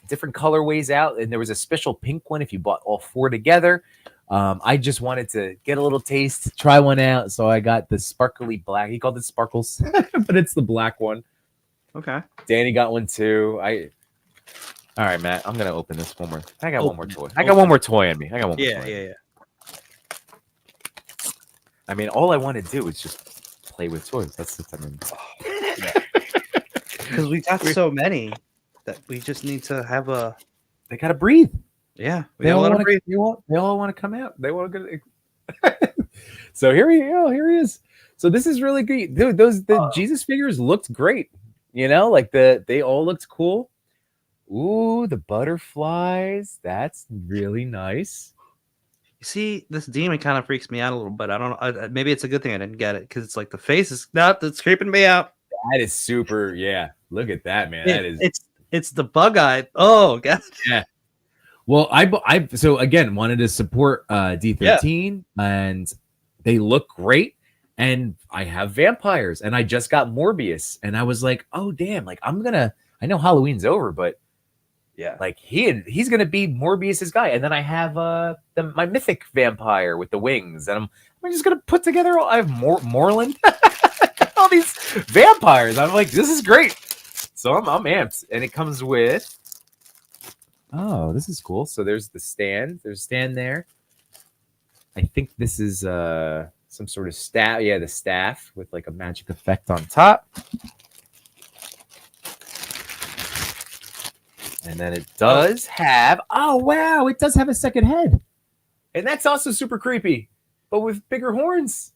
different colorways out, and there was a special pink one if you bought all four together. I just wanted to get a little taste, try one out, so I got the sparkly black. He called it sparkles, but it's the black one. Okay. Danny got one too. All right, Matt. I'm gonna open this one more. I got one more toy. I got Open. one more toy on me. I got one more. Yeah. toy. Yeah. Yeah. I mean, all I want to do is just play with toys. That's I mean, Because we got so many that we just need to have a. they gotta breathe. Yeah, They all want to. They all want to come out. They want to go. So here he is. So this is really good, dude. The Jesus figures looked great. You know, like they all looked cool. Ooh, the butterflies. That's really nice. You see, this demon kind of freaks me out a little bit. I don't know. Maybe it's a good thing I didn't get it because it's like the face is not. That's creeping me out. That is super. Yeah, look at that, man. That is. It's the bug eye. Oh god. Yeah. Well, I so again wanted to support D13, and they look great. And I have vampires, and I just got Morbius, and I was like, oh damn, like I know Halloween's over, but Yeah, like he's gonna be Morbius's guy. And then I have my mythic vampire with the wings, and I'm just gonna put together. I have Moreland, all these vampires. I'm like, this is great. So I'm amped, and it comes with. Oh, this is cool. So there's the stand. There's a stand there. I think this is some sort of staff. Yeah, the staff with like a magic effect on top. And then it does have. Oh wow! It does have a second head, and that's also super creepy, but with bigger horns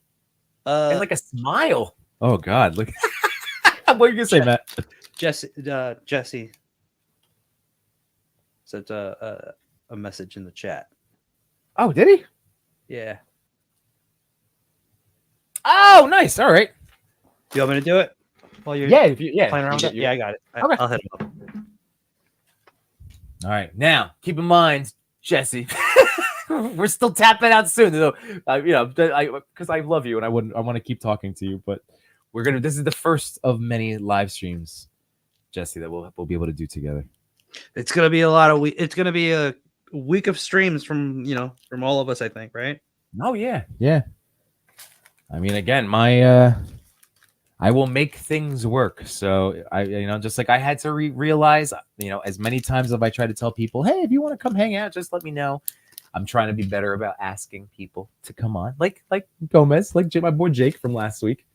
and like a smile. Oh god! Look. What are you gonna say, Matt? Jesse sent a message in the chat. Oh, did he? Yeah. Oh, nice. All right. You want me to do it? While you're playing around with it? Yeah, I got it. Okay. I'll hit him up. All right. Now, keep in mind, Jesse, we're still tapping out soon. So, because I love you and I want to keep talking to you, but this is the first of many live streams, Jesse, that we'll be able to do together. It's gonna be it's gonna be a week of streams from all of us, I think, right? Oh yeah. I mean, again, I will make things work. So just like I had to realize, as many times as I try to tell people, hey, if you want to come hang out, just let me know. I'm trying to be better about asking people to come on, like Gomez, like my boy Jake from last week.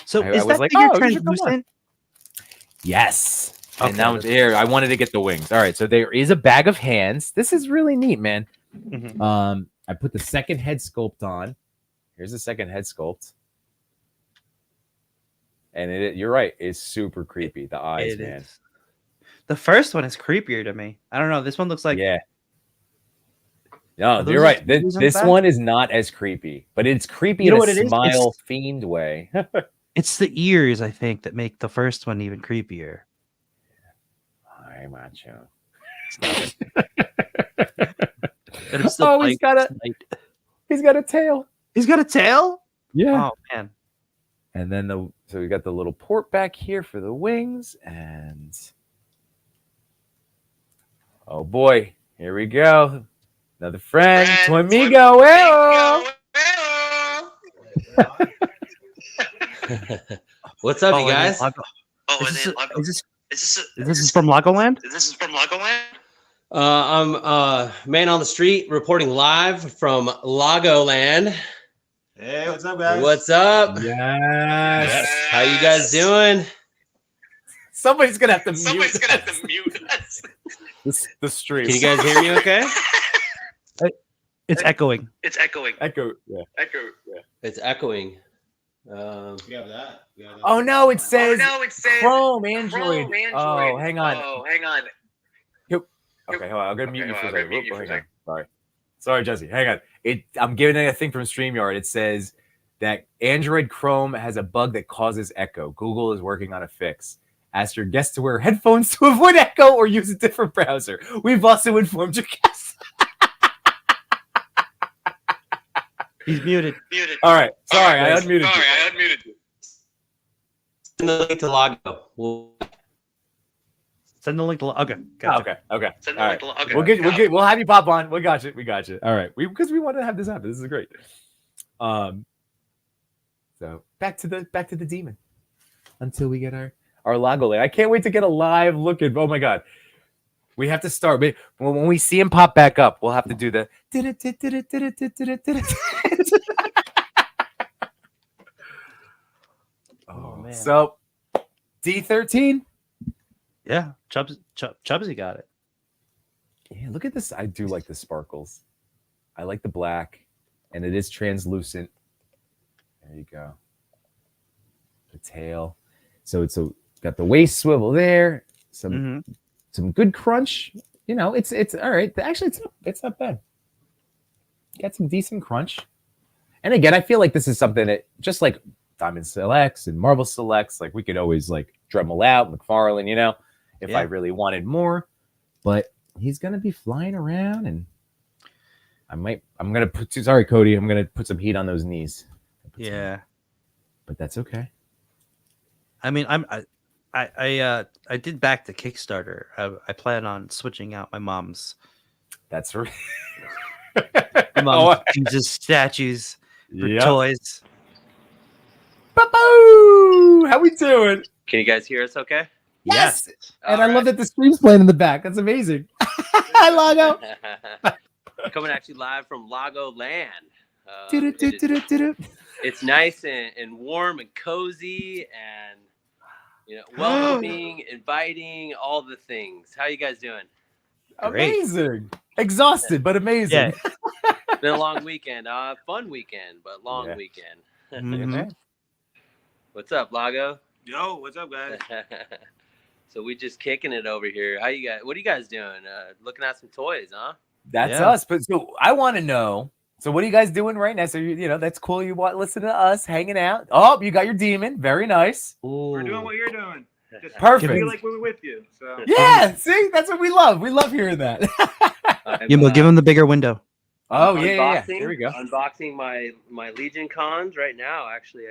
So is that figure translucent? Yes. Okay. And now here, I wanted to get the wings. All right, so there is a bag of hands. This is really neat, man. Mm-hmm. I put the second head sculpt on. Here's the second head sculpt. And you're right, it's super creepy. The eyes, man. The first one is creepier to me. I don't know. This one looks like No, you're right. This one is not as creepy, but it's creepy in a smile fiend way. It's the ears, I think, that make the first one even creepier. Hi, macho. And I'm still Oh, playing tonight. he's got a tail. He's got a tail? Yeah. Oh, man. And then so we got the little port back here for the wings, and oh boy, here we go. Another friend, tu amigo. What's up, Oh, you guys? Is this from Lagoland? I'm man on the street reporting live from Lagoland. Hey, what's up, guys? What's up? Yes. How you guys doing? Somebody's gonna have to mute the stream. Can you guys hear me okay? It's echoing. Echo? Yeah. It's echoing. We have that. Oh no, it says Chrome Android. Oh, hang on. Okay, hold on. I'm gonna mute you for a second. Sorry, Jesse. Hang on. I'm giving it a thing from StreamYard. It says that Android Chrome has a bug that causes echo. Google is working on a fix. Ask your guests to wear headphones to avoid echo or use a different browser. We've also informed your guests. He's muted. All right. Sorry, I unmuted you. Send the link to Lago. Send the link to okay. Gotcha. Okay. All right. We'll get. We'll have you pop on. We got you. All right. Because we want to have this happen. This is great. So back to the demon until we get our Lago Land. I can't wait to get a live look at. Oh my god. We have to start. When we see him pop back up, we'll have to do the. Oh man. So D13. Yeah, Chubsy got it. Yeah, look at this. I do like the sparkles. I like the black, and it is translucent. There you go. The tail. So it's got the waist swivel there. Some good crunch. You know, it's all right. Actually, it's not bad. Got some decent crunch. And again, I feel like this is something that just like Diamond Selects and Marble Selects, like we could always like Dremel out, McFarlane, you know, if I really wanted more. But he's gonna be flying around, and I'm gonna put. Sorry, Cody. I'm gonna put some heat on those knees. But that's okay. I mean, I did back the Kickstarter. I plan on switching out my mom's. That's right. My mom uses statues for toys. Boo! How we doing? Can you guys hear us okay? Yes. And I love that the stream's playing in the back. That's amazing. Hi, Lago. Coming at you live from Lago Land. Do-do-do-do-do-do. It's nice and warm and cozy and welcoming, inviting, all the things. How you guys doing? Amazing. Exhausted, but amazing. Yeah. Been a long weekend. Fun weekend, but long weekend. Mm-hmm. What's up, Lago? Yo, what's up, guys? So we just kicking it over here. How you guys? What are you guys doing? Looking at some toys, huh? That's us. But so I want to know. So what are you guys doing right now? So that's cool. You want to listen to us hanging out. Oh, you got your demon. Very nice. We're doing what you're doing. Just perfect. Feel like we're with you. So yeah. See, that's what we love. We love hearing that. Give him the bigger window. Oh yeah. Here we go. Unboxing my Legionscons right now. Actually,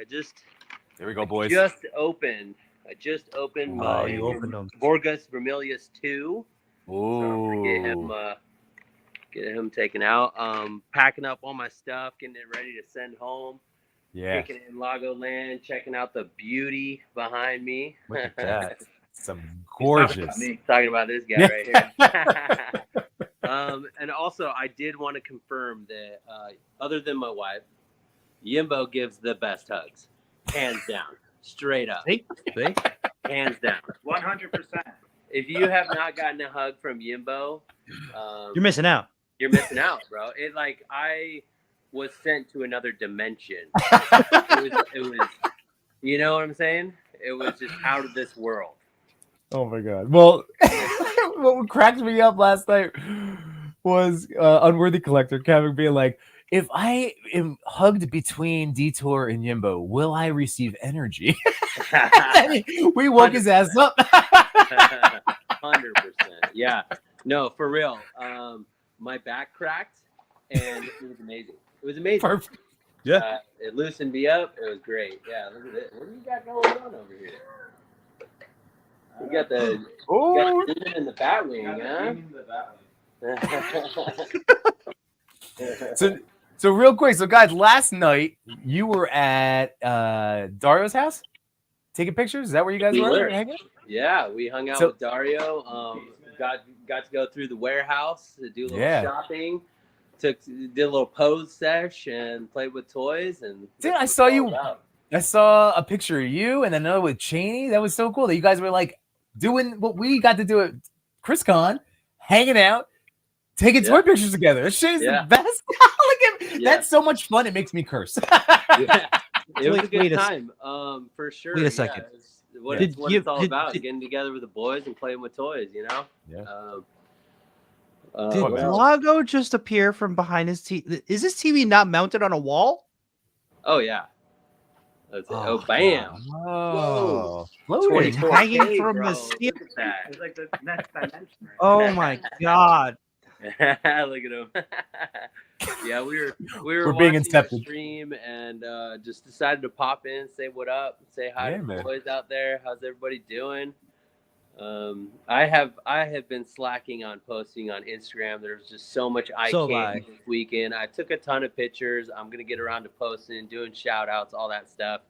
Here we go, boys. I just opened my you opened them. Borgus Vermilius 2. Ooh. So get him taken out. Packing up all my stuff, getting it ready to send home. Yeah. Kicking it in Lago Land, checking out the beauty behind me. Look at that. Some gorgeous. Talking about this guy right here. And also, I did want to confirm that other than my wife, Yimbo gives the best hugs. Hands down. Straight up. See? Hands down. 100%. If you have not gotten a hug from Yimbo, you're missing out. You're missing out, bro. I was sent to another dimension. it was, you know what I'm saying? It was just out of this world. Oh my god. Well, what cracked me up last night was Unworthy Collector Kevin being like, if I am hugged between Detour and Yimbo, will I receive energy? We woke his ass up. 100%. Yeah. No, for real. my back cracked, and it was amazing. It was amazing. Perfect. It loosened me up. It was great. Yeah, look at it. What do you got going on over here? You got the demon in the Batwing, huh? So real quick, so guys, last night you were at Dario's house taking pictures. Is that where you guys were? Hanging? Yeah, we hung out with Dario. Got to go through the warehouse to do a little shopping. Did a little pose sesh and played with toys. And dude, I saw a picture of you and then another with Cheney. That was so cool that you guys were like doing what we got to do at ChrisCon, hanging out, taking toy pictures together. That shit is the best. That's so much fun. It makes me curse. It was a good time, for sure. Wait a second. What it's all about, getting together with the boys and playing with toys, you know? Yeah. Did Lago just appear from behind his TV? Is this TV not mounted on a wall? Oh, yeah. Bam. Whoa. It's hanging from the ceiling. It's like the next dimension. Right? Oh, my God. Look at him. Yeah, we were being watching the incepted. stream and just decided to pop in, say what up, say hi to the boys out there. How's everybody doing? I have been slacking on posting on Instagram. There's just so much eye candy this weekend. I took a ton of pictures. I'm gonna get around to posting, doing shout outs, all that stuff.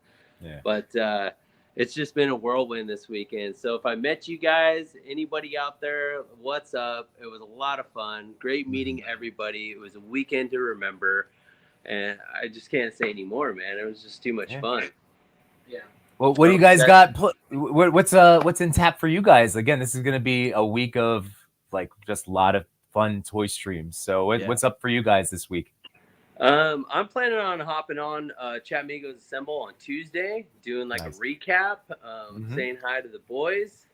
Yeah. But it's just been a whirlwind this weekend. So if I met you guys, anybody out there, what's up? It was a lot of fun. Great meeting everybody. It was a weekend to remember. And I just can't say anymore, man. It was just too much fun. Yeah. Well, what do you guys got? What's in tap for you guys? Again, this is going to be a week of like just a lot of fun toy streams. So what's up for you guys this week? I'm planning on hopping on Chat Migos Assemble on Tuesday, doing like a recap, saying hi to the boys.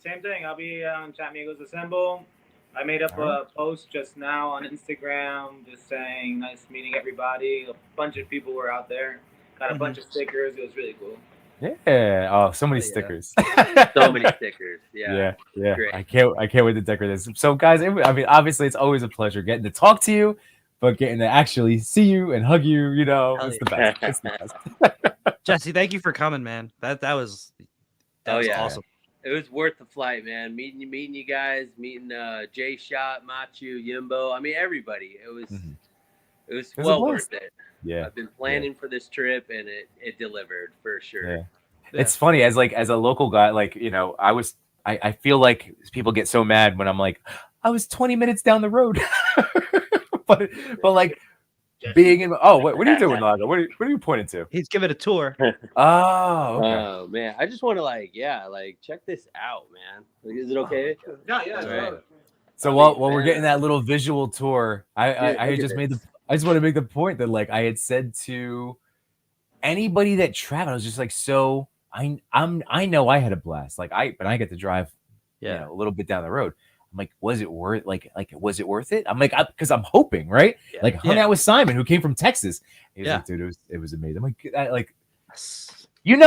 Same thing. I'll be on Chat Migos Assemble. I made up a post just now on Instagram just saying nice meeting everybody. A bunch of people were out there. Got a bunch of stickers. It was really cool. Yeah. Oh, so many stickers. So many stickers. Yeah. Great. I can't wait to decorate this. So guys, I mean, obviously it's always a pleasure getting to talk to you, but getting to actually see you and hug you, it's the best. It's the best. Jesse, thank you for coming, man. That was awesome. It was worth the flight, man. Meeting you guys, meeting Jay Shot, Machu, Yimbo. I mean, everybody. It was well worth it. Yeah. I've been planning for this trip, and it delivered for sure. Yeah. It's funny as a local guy, I feel like people get so mad when I'm like, I was 20 minutes down the road, but like being in. Oh, what are you doing, Lago? What are you pointing to? He's giving a tour. Oh, okay. Oh man, I just want to check this out, man. Is it okay? Yeah. Right. So while we're getting that little visual tour, I just want to make the point that like I had said to anybody that traveled, I was just like, so I know I had a blast. Like I get to drive, a little bit down the road. I'm like, was it worth was it worth it? I'm like, because I'm hoping, right? Yeah. Hung out with Simon, who came from Texas. He was like, dude, it was amazing. I'm like, you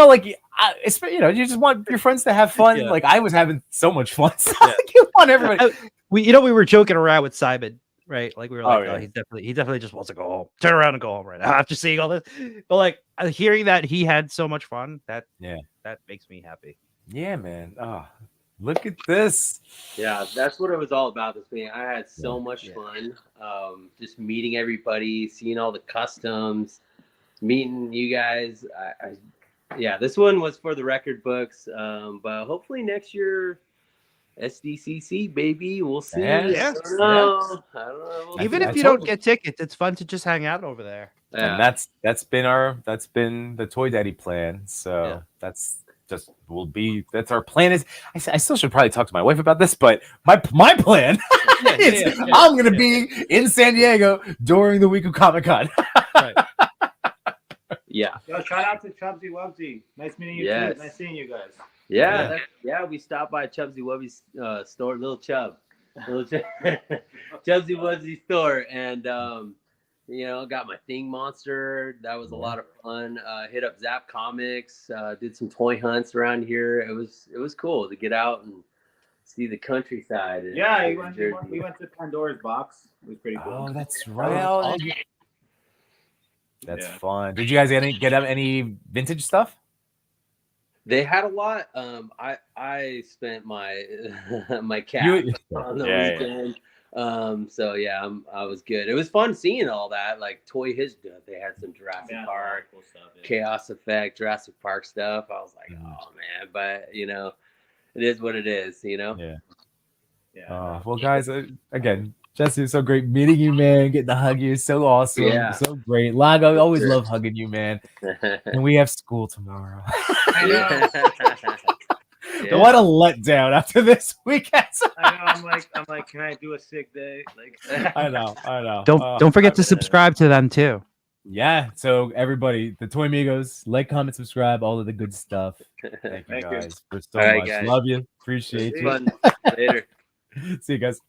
just want your friends to have fun. Yeah. Like I was having so much fun. So you want everybody. We were joking around with Simon, right? Like we were like, he definitely just wants to go home, turn around and go home right now after seeing all this. But like hearing that he had so much fun, that makes me happy. Yeah, man. Oh, look at this. Yeah, that's what it was all about this meeting. I had so much fun. Just meeting everybody, seeing all the customs, meeting you guys. This one was for the record books. But hopefully next year, SDCC, baby. We'll see. Yeah. I don't know. Even if you don't get tickets, it's fun to just hang out over there. Yeah. And that's been the Toy Daddy plan. So that's our plan. Is I still should probably talk to my wife about this, but my plan is I'm gonna be in San Diego during the week of Comic-Con. Right. Yeah. Yo, shout out to Chubsy Wubsy. Nice meeting you too. Nice seeing you guys. Yeah, we stopped by Chubsy Wubsy's store, Little Chubsy Wubsy store, and got my Thing Monster. That was a lot of fun. Hit up Zap Comics. Did some toy hunts around here. It was cool to get out and see the countryside. Yeah, we went to Pandora's box. It was pretty cool. Oh, that's right. Oh, that's Yeah. fun. Did you guys get any vintage stuff? They had a lot. I spent my my cash on the weekend. So yeah, I was good. It was fun seeing all that, like Toy His stuff. They had some Jurassic Park, cool stuff, Chaos Effect, Jurassic Park stuff. I was like, oh man, but you know, it is what it is, you know. Yeah. Well, guys, again, Jesse, it's so great meeting you, man. Getting to hug you, so awesome. Yeah. So great. Lago, I always love hugging you, man. And we have school tomorrow. Yeah. What a letdown after this weekend. I know. I'm like, can I do a sick day? Like, I know. Don't forget to subscribe to them too. Yeah. So everybody, the Toy Migos, like, comment, subscribe, all of the good stuff. Thank you guys for so much. Guys. Love you. Appreciate you. Fun. Later. See you guys.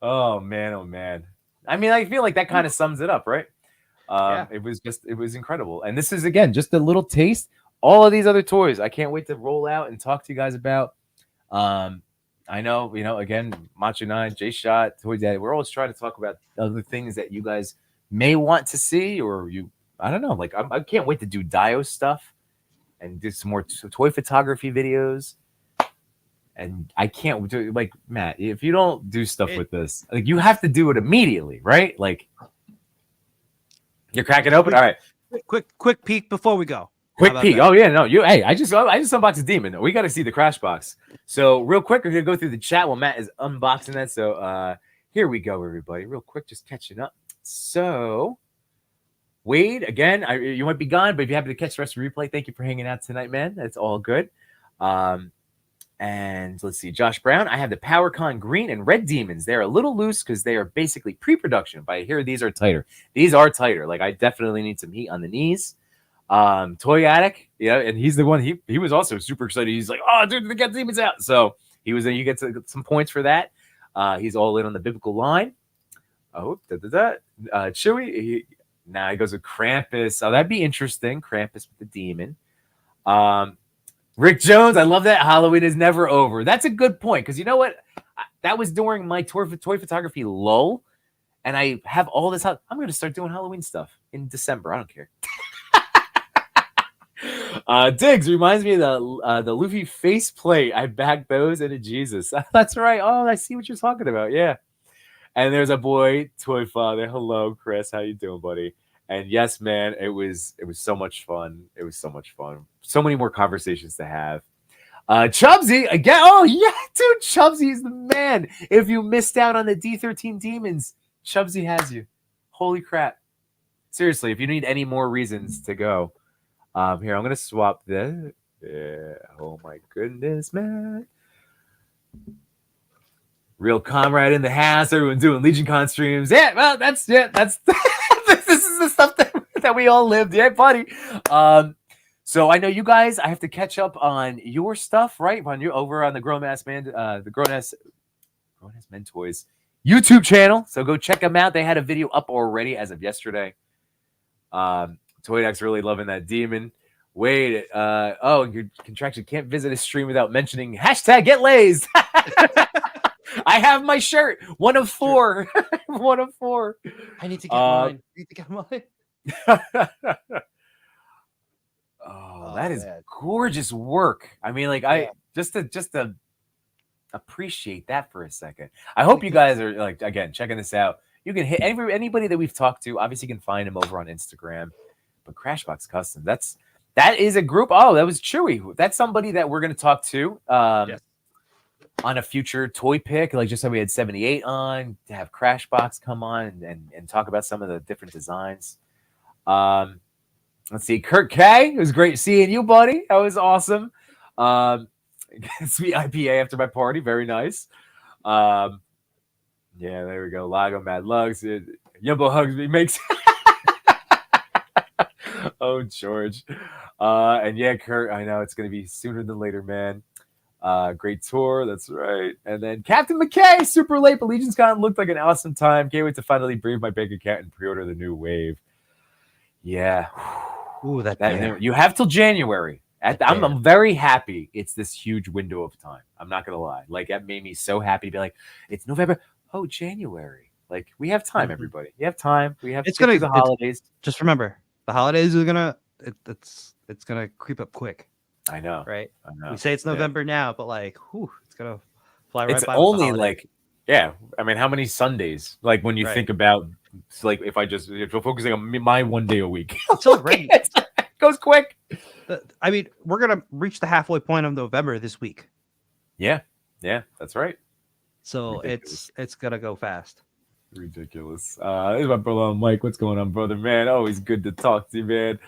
Oh man. I mean, I feel like that kind of sums it up, right? It was incredible. And this is, again, just a little taste. All of these other toys, I can't wait to roll out and talk to you guys about. I know, again, Macho 9, J Shot, Toy Daddy, we're always trying to talk about other things that you guys may want to see, or I don't know. Like, I can't wait to do dios stuff and do some more toy photography videos. And I can't do, like, Matt, if you don't do stuff with this, like, you have to do it immediately, right? Like, you're cracking open. All right. Quick peek before we go. Quick peek. That? Oh yeah, no, hey, I just unboxed a demon. We got to see the Crashbox. So real quick, we're gonna go through the chat while Matt is unboxing that. So here we go, everybody. Real quick, just catching up. So Wade, again, you might be gone, but if you happen to catch the rest of the replay, thank you for hanging out tonight, man. That's all good. And let's see, Josh Brown. I have the PowerCon green and red demons. They're a little loose because they are basically pre-production, but I hear these are tighter. These are tighter. Like, I definitely need some heat on the knees. Toy Attic, and he's the one. He was also super excited. He's like, "Oh, dude, they got demons out!" So he was. You get some points for that. He's all in on the biblical line. Oh, Chewy. Now he goes with Krampus. Oh, that'd be interesting. Krampus with the demon. Rick Jones, I love that. Halloween is never over. That's a good point, because you know what? That was during my toy photography lull, and I have all this. I'm going to start doing Halloween stuff in December. I don't care. Diggs reminds me of the Luffy face plate. I bagged those into Jesus. That's right. Oh, I see what you're talking about. Yeah. And there's a boy, Toy Father. Hello, Chris. How you doing, buddy? And yes, man, it was so much fun. It was so much fun. So many more conversations to have. Chubsy again. Oh yeah, dude, Chubsy is the man. If you missed out on the D13 demons, Chubsy has you. Holy crap! Seriously, if you need any more reasons to go, here I'm gonna swap this. Yeah. Oh my goodness, man. Real comrade in the house. Everyone doing Legionscon streams. Yeah, well, that's this is the stuff that we all lived. Yeah, buddy. So I know you guys. I have to catch up on your stuff, right? On you over on the Grown Ass Men Toys YouTube channel. So go check them out. They had a video up already as of yesterday. Toydak's really loving that demon. Wait, your contraction can't visit a stream without mentioning #GetLazed. I have my shirt. 1 of 4. 1 of 4. I need to get mine. Oh, that is gorgeous work. I mean, like, I just to appreciate that for a second. I hope you guys are, like, again, checking this out. You can hit anybody that we've talked to. Obviously, you can find them over on Instagram. But Crashbox Customs, that is a group. Oh, that was Chewy. That's somebody that we're going to talk to on a future toy pick. Like, just so we had 78 on, to have Crashbox come on and talk about some of the different designs. Let's see. Kurt K. It was great seeing you, buddy. That was awesome. Sweet IPA after my party. Very nice. Yeah, there we go. Lago Mad Lugs. Yumbo hugs me. Makes. Oh, George. And yeah, Kurt, I know it's going to be sooner than later, man. Great tour. That's right. And then Captain McKay, super late, but Legionscon looked like an awesome time. Can't wait to finally brave my bank account and pre-order the new wave. Yeah. Ooh, you have till January. I'm very happy it's this huge window of time. I'm not gonna lie. Like that made me so happy to be like, it's November. Oh, January. Like we have time, everybody. We have time. We have It's to get gonna through the holidays. Just remember, the holidays are gonna it's gonna creep up quick. I know. Right? I know. We say it's November now, but like, whew, it's gonna fly right It's by. only like, yeah. I mean, how many Sundays? Like when you Right. think about, like if we're focusing on my one day a week, It's already it goes quick. I mean, we're gonna reach the halfway point of November this week. Yeah, that's right. So Ridiculous. it's gonna go fast. Ridiculous. This is my brother Mike. What's going on, brother? Man, always good to talk to you, man.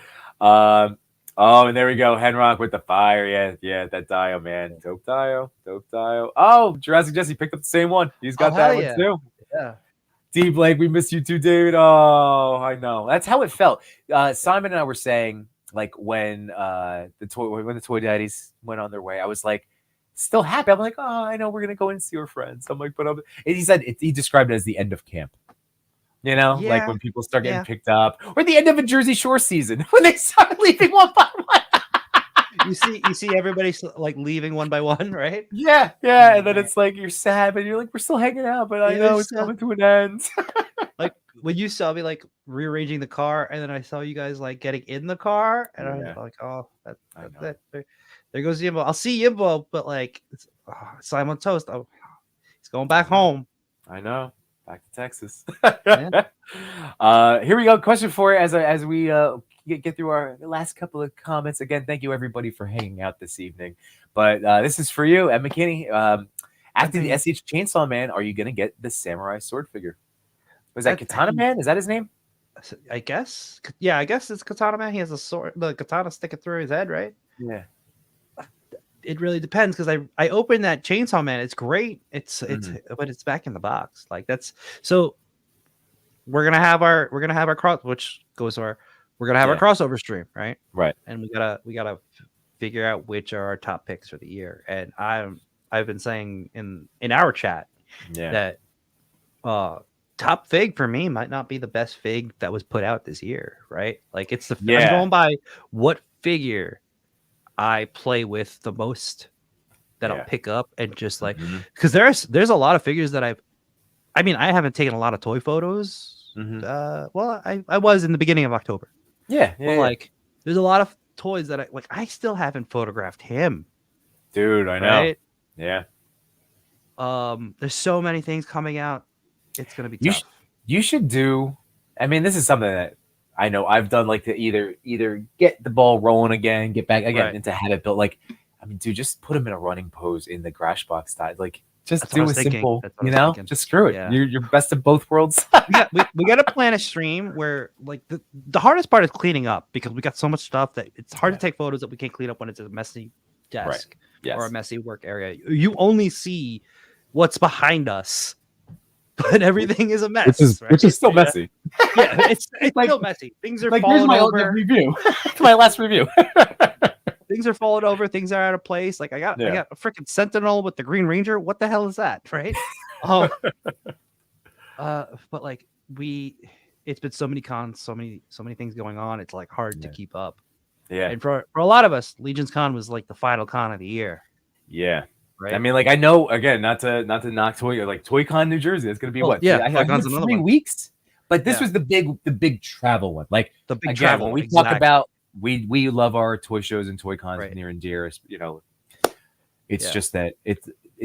Oh, and there we go. Henrock with the fire. Yeah, that dio, man. Dope dio. Oh, Jurassic Jesse picked up the same one. He's got that one too. Yeah. D Blake, we miss you too, David. Oh, I know. That's how it felt. Simon and I were saying, like when the toy daddies went on their way, I was like, still happy. I'm like, oh, I know we're gonna go and see our friends. I'm like, but he said he described it as the end of camp. You know, like when people start getting picked up, or the end of a Jersey Shore season when they start leaving one by one. you see everybody like leaving one by one, right? Yeah, and then it's like you're sad, but you're like, we're still hanging out, but I know it's coming to an end. Like when you saw me like rearranging the car, and then I saw you guys like getting in the car, and I was like, oh, there goes Yimbo. I'll see Yimbo, but like Simon Toast. Oh, he's going back home. I know. Back to Texas. Here we go. Question for you as we get through our last couple of comments. Again, thank you everybody for hanging out this evening. But this is for you, Ed McKinney. After the SH Chainsaw Man, are you going to get the Samurai Sword figure? Was that Katana Man? Is that his name? I guess. Yeah, I guess it's Katana Man. He has a sword, the katana sticking through his head, right? Yeah. It really depends because I opened that Chainsaw Man. It's great. But it's back in the box. Like that's so. We're gonna have our cross, which goes to we're gonna have our crossover stream, right? Right. And we gotta figure out which are our top picks for the year. And I've been saying in our chat that top fig for me might not be the best fig that was put out this year, right? Like it's I'm going by what figure I play with the most that I'll pick up and just like because there's a lot of figures that I haven't taken a lot of toy photos. Well, I was in the beginning of October. Like there's a lot of toys that I still haven't photographed him. Dude, I know. Right? Yeah. There's so many things coming out. It's gonna be tough. You should do. I mean, this is something that I know I've done, like to either get the ball rolling again, get back again into habit build. Like, I mean, dude, just put him in a running pose in the Crashbox style. Like, just do a simple, just screw it. Yeah. You're best of both worlds. we got to plan a stream where like the hardest part is cleaning up because we got so much stuff that it's hard to take photos that we can't clean up when it's a messy desk or a messy work area. You only see what's behind us. But everything is a mess, which is still messy. Yeah, it's like, still messy. Things are like falling my over. Review. My last review. Things are falling over. Things are out of place. Like I got a freaking Sentinel with the Green Ranger. What the hell is that, right? But like it's been so many cons, so many things going on. It's like hard to keep up. Yeah, and for a lot of us, Legionscon was like the final con of the year. Yeah. Right. I mean, like I know again, not to knock ToyCon New Jersey. It's gonna be what? Yeah, I heard 3 weeks. But this was the big travel one. Like the big travel. When we talk about we love our toy shows and toy cons near and dear. You know, it's just that it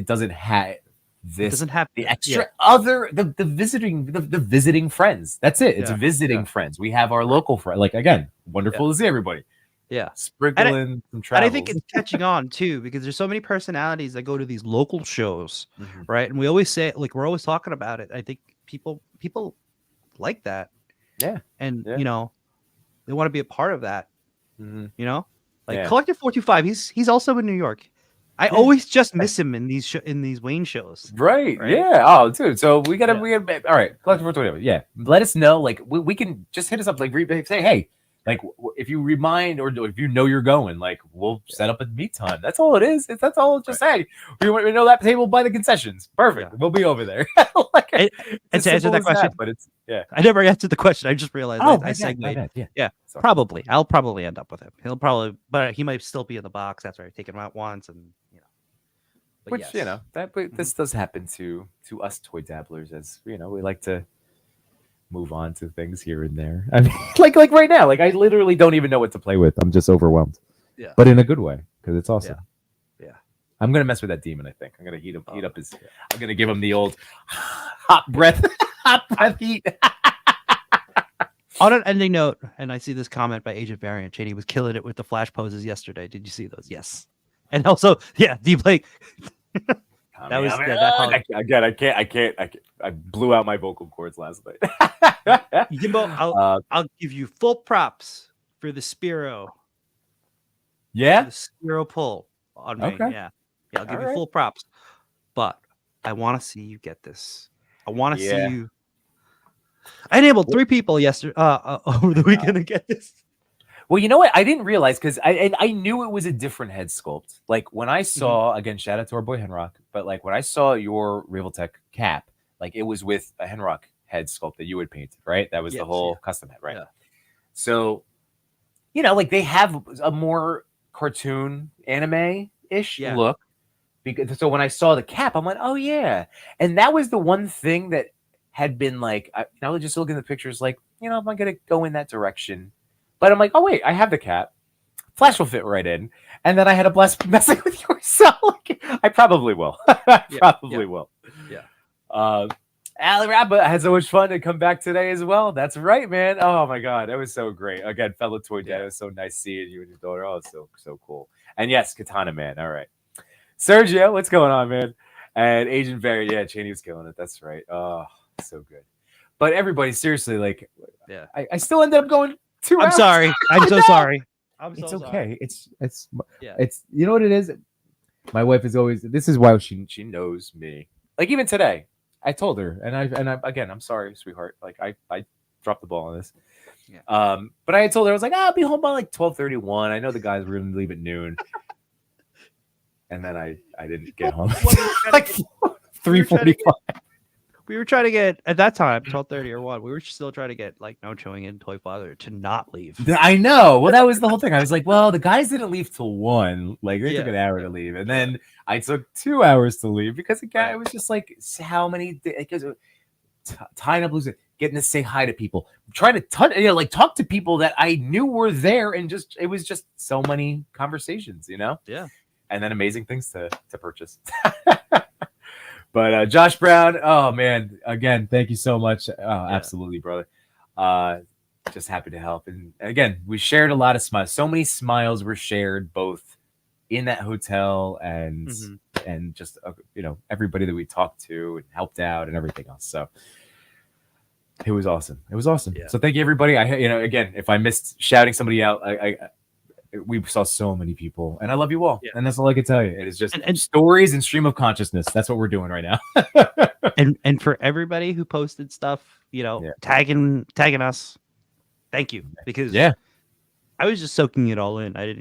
doesn't have this. It doesn't have the extra other the visiting friends. That's it. It's visiting friends. We have our local friends. Like again, wonderful to see everybody. Yeah, sprinkling some travel. And I think it's catching on too because there's so many personalities that go to these local shows, right? And we always say like we're always talking about it. I think people like that, and you know they want to be a part of that. You know, like Collective 425. He's also in New York. I always just miss him in these Wayne shows. Right? Yeah. Oh, dude. So we gotta all right. Collective 425. Yeah. Let us know. Like we can just hit us up. Like say hey. Like if you remind or if you know you're going, like we'll set up a meet time. That's all it is. That's all. Just say we know that table by the concessions. Perfect. Yeah. We'll be over there. Like, And to answer that question, but it's I never answered the question. I just realized I segued. Yeah. Sorry. Probably. I'll probably end up with him. He'll probably, but he might still be in the box after I take him out once, and But which yes. this does happen to us toy dabblers, as we like to move on to things here and there. I mean, like right now, like I literally don't even know what to play with. I'm just overwhelmed. Yeah. But in a good way, because it's awesome. Yeah. I'm gonna mess with that demon. I think I'm gonna heat up his. I'm gonna give him the old hot breath heat. On an ending note, and I see this comment by Agent Variant. Cheney was killing it with the flash poses yesterday. Did you see those? Yes. And also, D Blake. That was again. I can't. I blew out my vocal cords last night. Jimbo, I'll give you full props for the Spiro. Yeah, the Spiro pull on me. Okay. Yeah, I'll give you full props. But I want to see you get this. I want to see you. I enabled 3 people yesterday over the weekend to get this. Well, you know what? I didn't realize because I knew it was a different head sculpt. Like when I saw again, shout out to our boy Henrock, but like when I saw your Raveltech cap, like it was with a Henrock head sculpt that you had painted, right? That was the whole custom head, right? Yeah. So, like they have a more cartoon anime-ish look. Because so when I saw the cap, I'm like, oh yeah, and that was the one thing that had been like, just looking at the pictures, like, I'm gonna go in that direction. But I'm like, oh wait, I have the cap. Flash will fit right in. And then I had a blast messing with yours. So like, I probably will. Will. Yeah. Ali Rabba had so much fun to come back today as well. That's right, man. Oh my God. That was so great. Again, fellow toy dad. It was so nice seeing you and your daughter. Oh, so cool. And yes, Katana Man. All right. Sergio, what's going on, man? And Agent Barry. Yeah, Cheney was killing it. That's right. Oh, so good. But everybody, seriously, like, I still ended up going 2 hours. I'm sorry. I'm so sorry. It's okay. It's you know what it is? My wife is always, this is why she knows me. Like even today, I told her, and I again, I'm sorry, sweetheart. Like I dropped the ball on this. Yeah. But I had told her, I was like, I'll be home by like 12:31. I know the guys were gonna leave at noon. And then I didn't get home. Like 3:45. We were trying to get at that time 12:30 or 1. We were still trying to get like no chewing in Toy Father to not leave. I know. Well, that was the whole thing. I was like, well, the guys didn't leave till 1. Like they took an hour to leave, and then I took 2 hours to leave because again, it was just like how many because tying up loose, getting to say hi to people, trying to talk to people that I knew were there, and just it was just so many conversations, Yeah. And then amazing things to purchase. But Josh Brown, oh man, again, thank you so much. Absolutely, brother. Just happy to help. And again, we shared a lot of smiles. So many smiles were shared both in that hotel and just everybody that we talked to and helped out and everything else. So it was awesome. It was awesome. Yeah. So thank you, everybody. Again, if I missed shouting somebody out, we saw so many people, and I love you all. Yeah. And that's all I can tell you. It is just and stories and stream of consciousness. That's what we're doing right now. and for everybody who posted stuff, tagging us, thank you, because I was just soaking it all in. I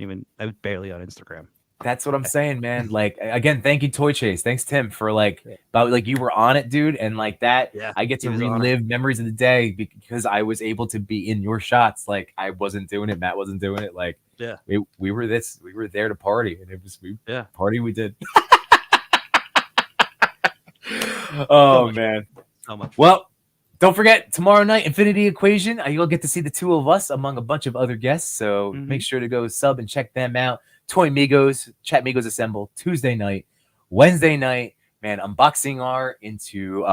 was barely on Instagram. That's what I'm saying, man. Like again, thank you, Toy Chase. Thanks, Tim, for you were on it, dude, and like that. Yeah, I get to relive memories of the day because I was able to be in your shots. Like I wasn't doing it, Matt wasn't doing it. Like we were there to party, and it was party we did. Oh man, so much. Well, don't forget tomorrow night, Infinity Equation. You'll get to see the two of us among a bunch of other guests. So make sure to go sub and check them out. Toy Migos, Chat Migos Assemble, Tuesday night, Wednesday night, man, unboxing art into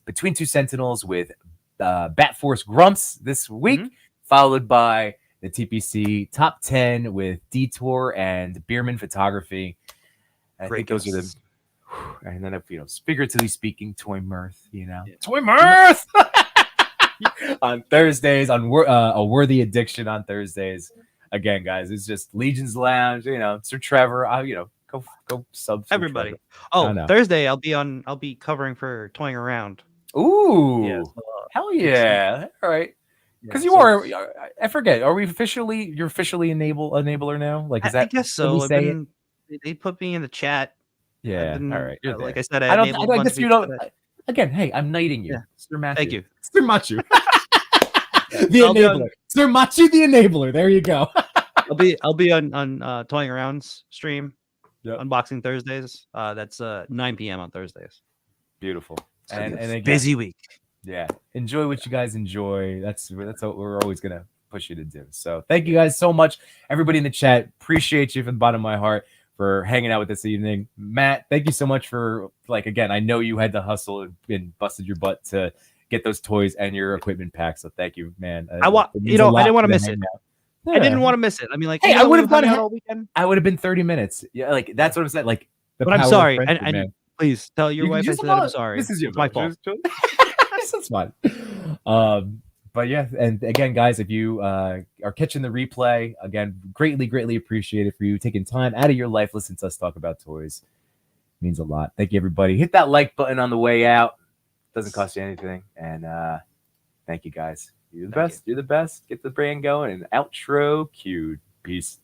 Between Two Sentinels with Bat Force Grumps this week, followed by the TPC Top 10 with Detour and Bierman Photography. I think those are the, and then figuratively speaking, Toy Mirth, Toy Mirth on Thursdays, on A Worthy Addiction on Thursdays. Again, guys, it's just Legions Lounge. Sir Trevor. Go sub everybody. Thursday I'll be covering for Toying Around. Ooh, hell yeah! All right, Because Yeah, you so are, it's- I forget. Are we officially? You're officially enabler now. Like, is I that? guess Did we so. I've say it? been. They put me in the chat. I've Yeah. All been, right. You're like there. I said, I I don't. enabled a I bunch of guess you people. don't. Again, hey, I'm knighting you, Yeah. Sir Matthew. Thank you. Sir Machu. Yeah, The I'll be enabler. on- Sir Machu, the enabler. There you go. I'll be on Toying Around's stream, Yep. unboxing Thursdays. That's 9 p.m. on Thursdays. Beautiful. So And it's again, busy week. yeah, enjoy what you guys enjoy. That's what we're always gonna push you to do. So thank you guys so much, everybody in the chat. Appreciate you from the bottom of my heart for hanging out with this evening. Matt, thank you so much for, like, again, I know you had to hustle and busted your butt to get those toys and your equipment pack. So thank you, man. I want, It you means a know, I lot didn't want to for miss hang it. out. I didn't Yeah. want to miss it. I mean, like, Hey, even I though would we have were done hanging it. out all weekend. I would have been 30 minutes. Yeah, like that's what I'm saying. Like, the But I'm power of sorry, friendship, and man. please tell your You can wife I use said them all. I'm sorry. This is your It's my fault. That's fine. But yeah, and again, guys, if you are catching the replay, again, greatly appreciate it for you taking time out of your life, listen to us talk about toys. It means a lot. Thank you, everybody. Hit that like button on the way out. Doesn't cost you anything. And thank you, guys. You're the best. You're the best. Get the brain going. And outro cued. Peace.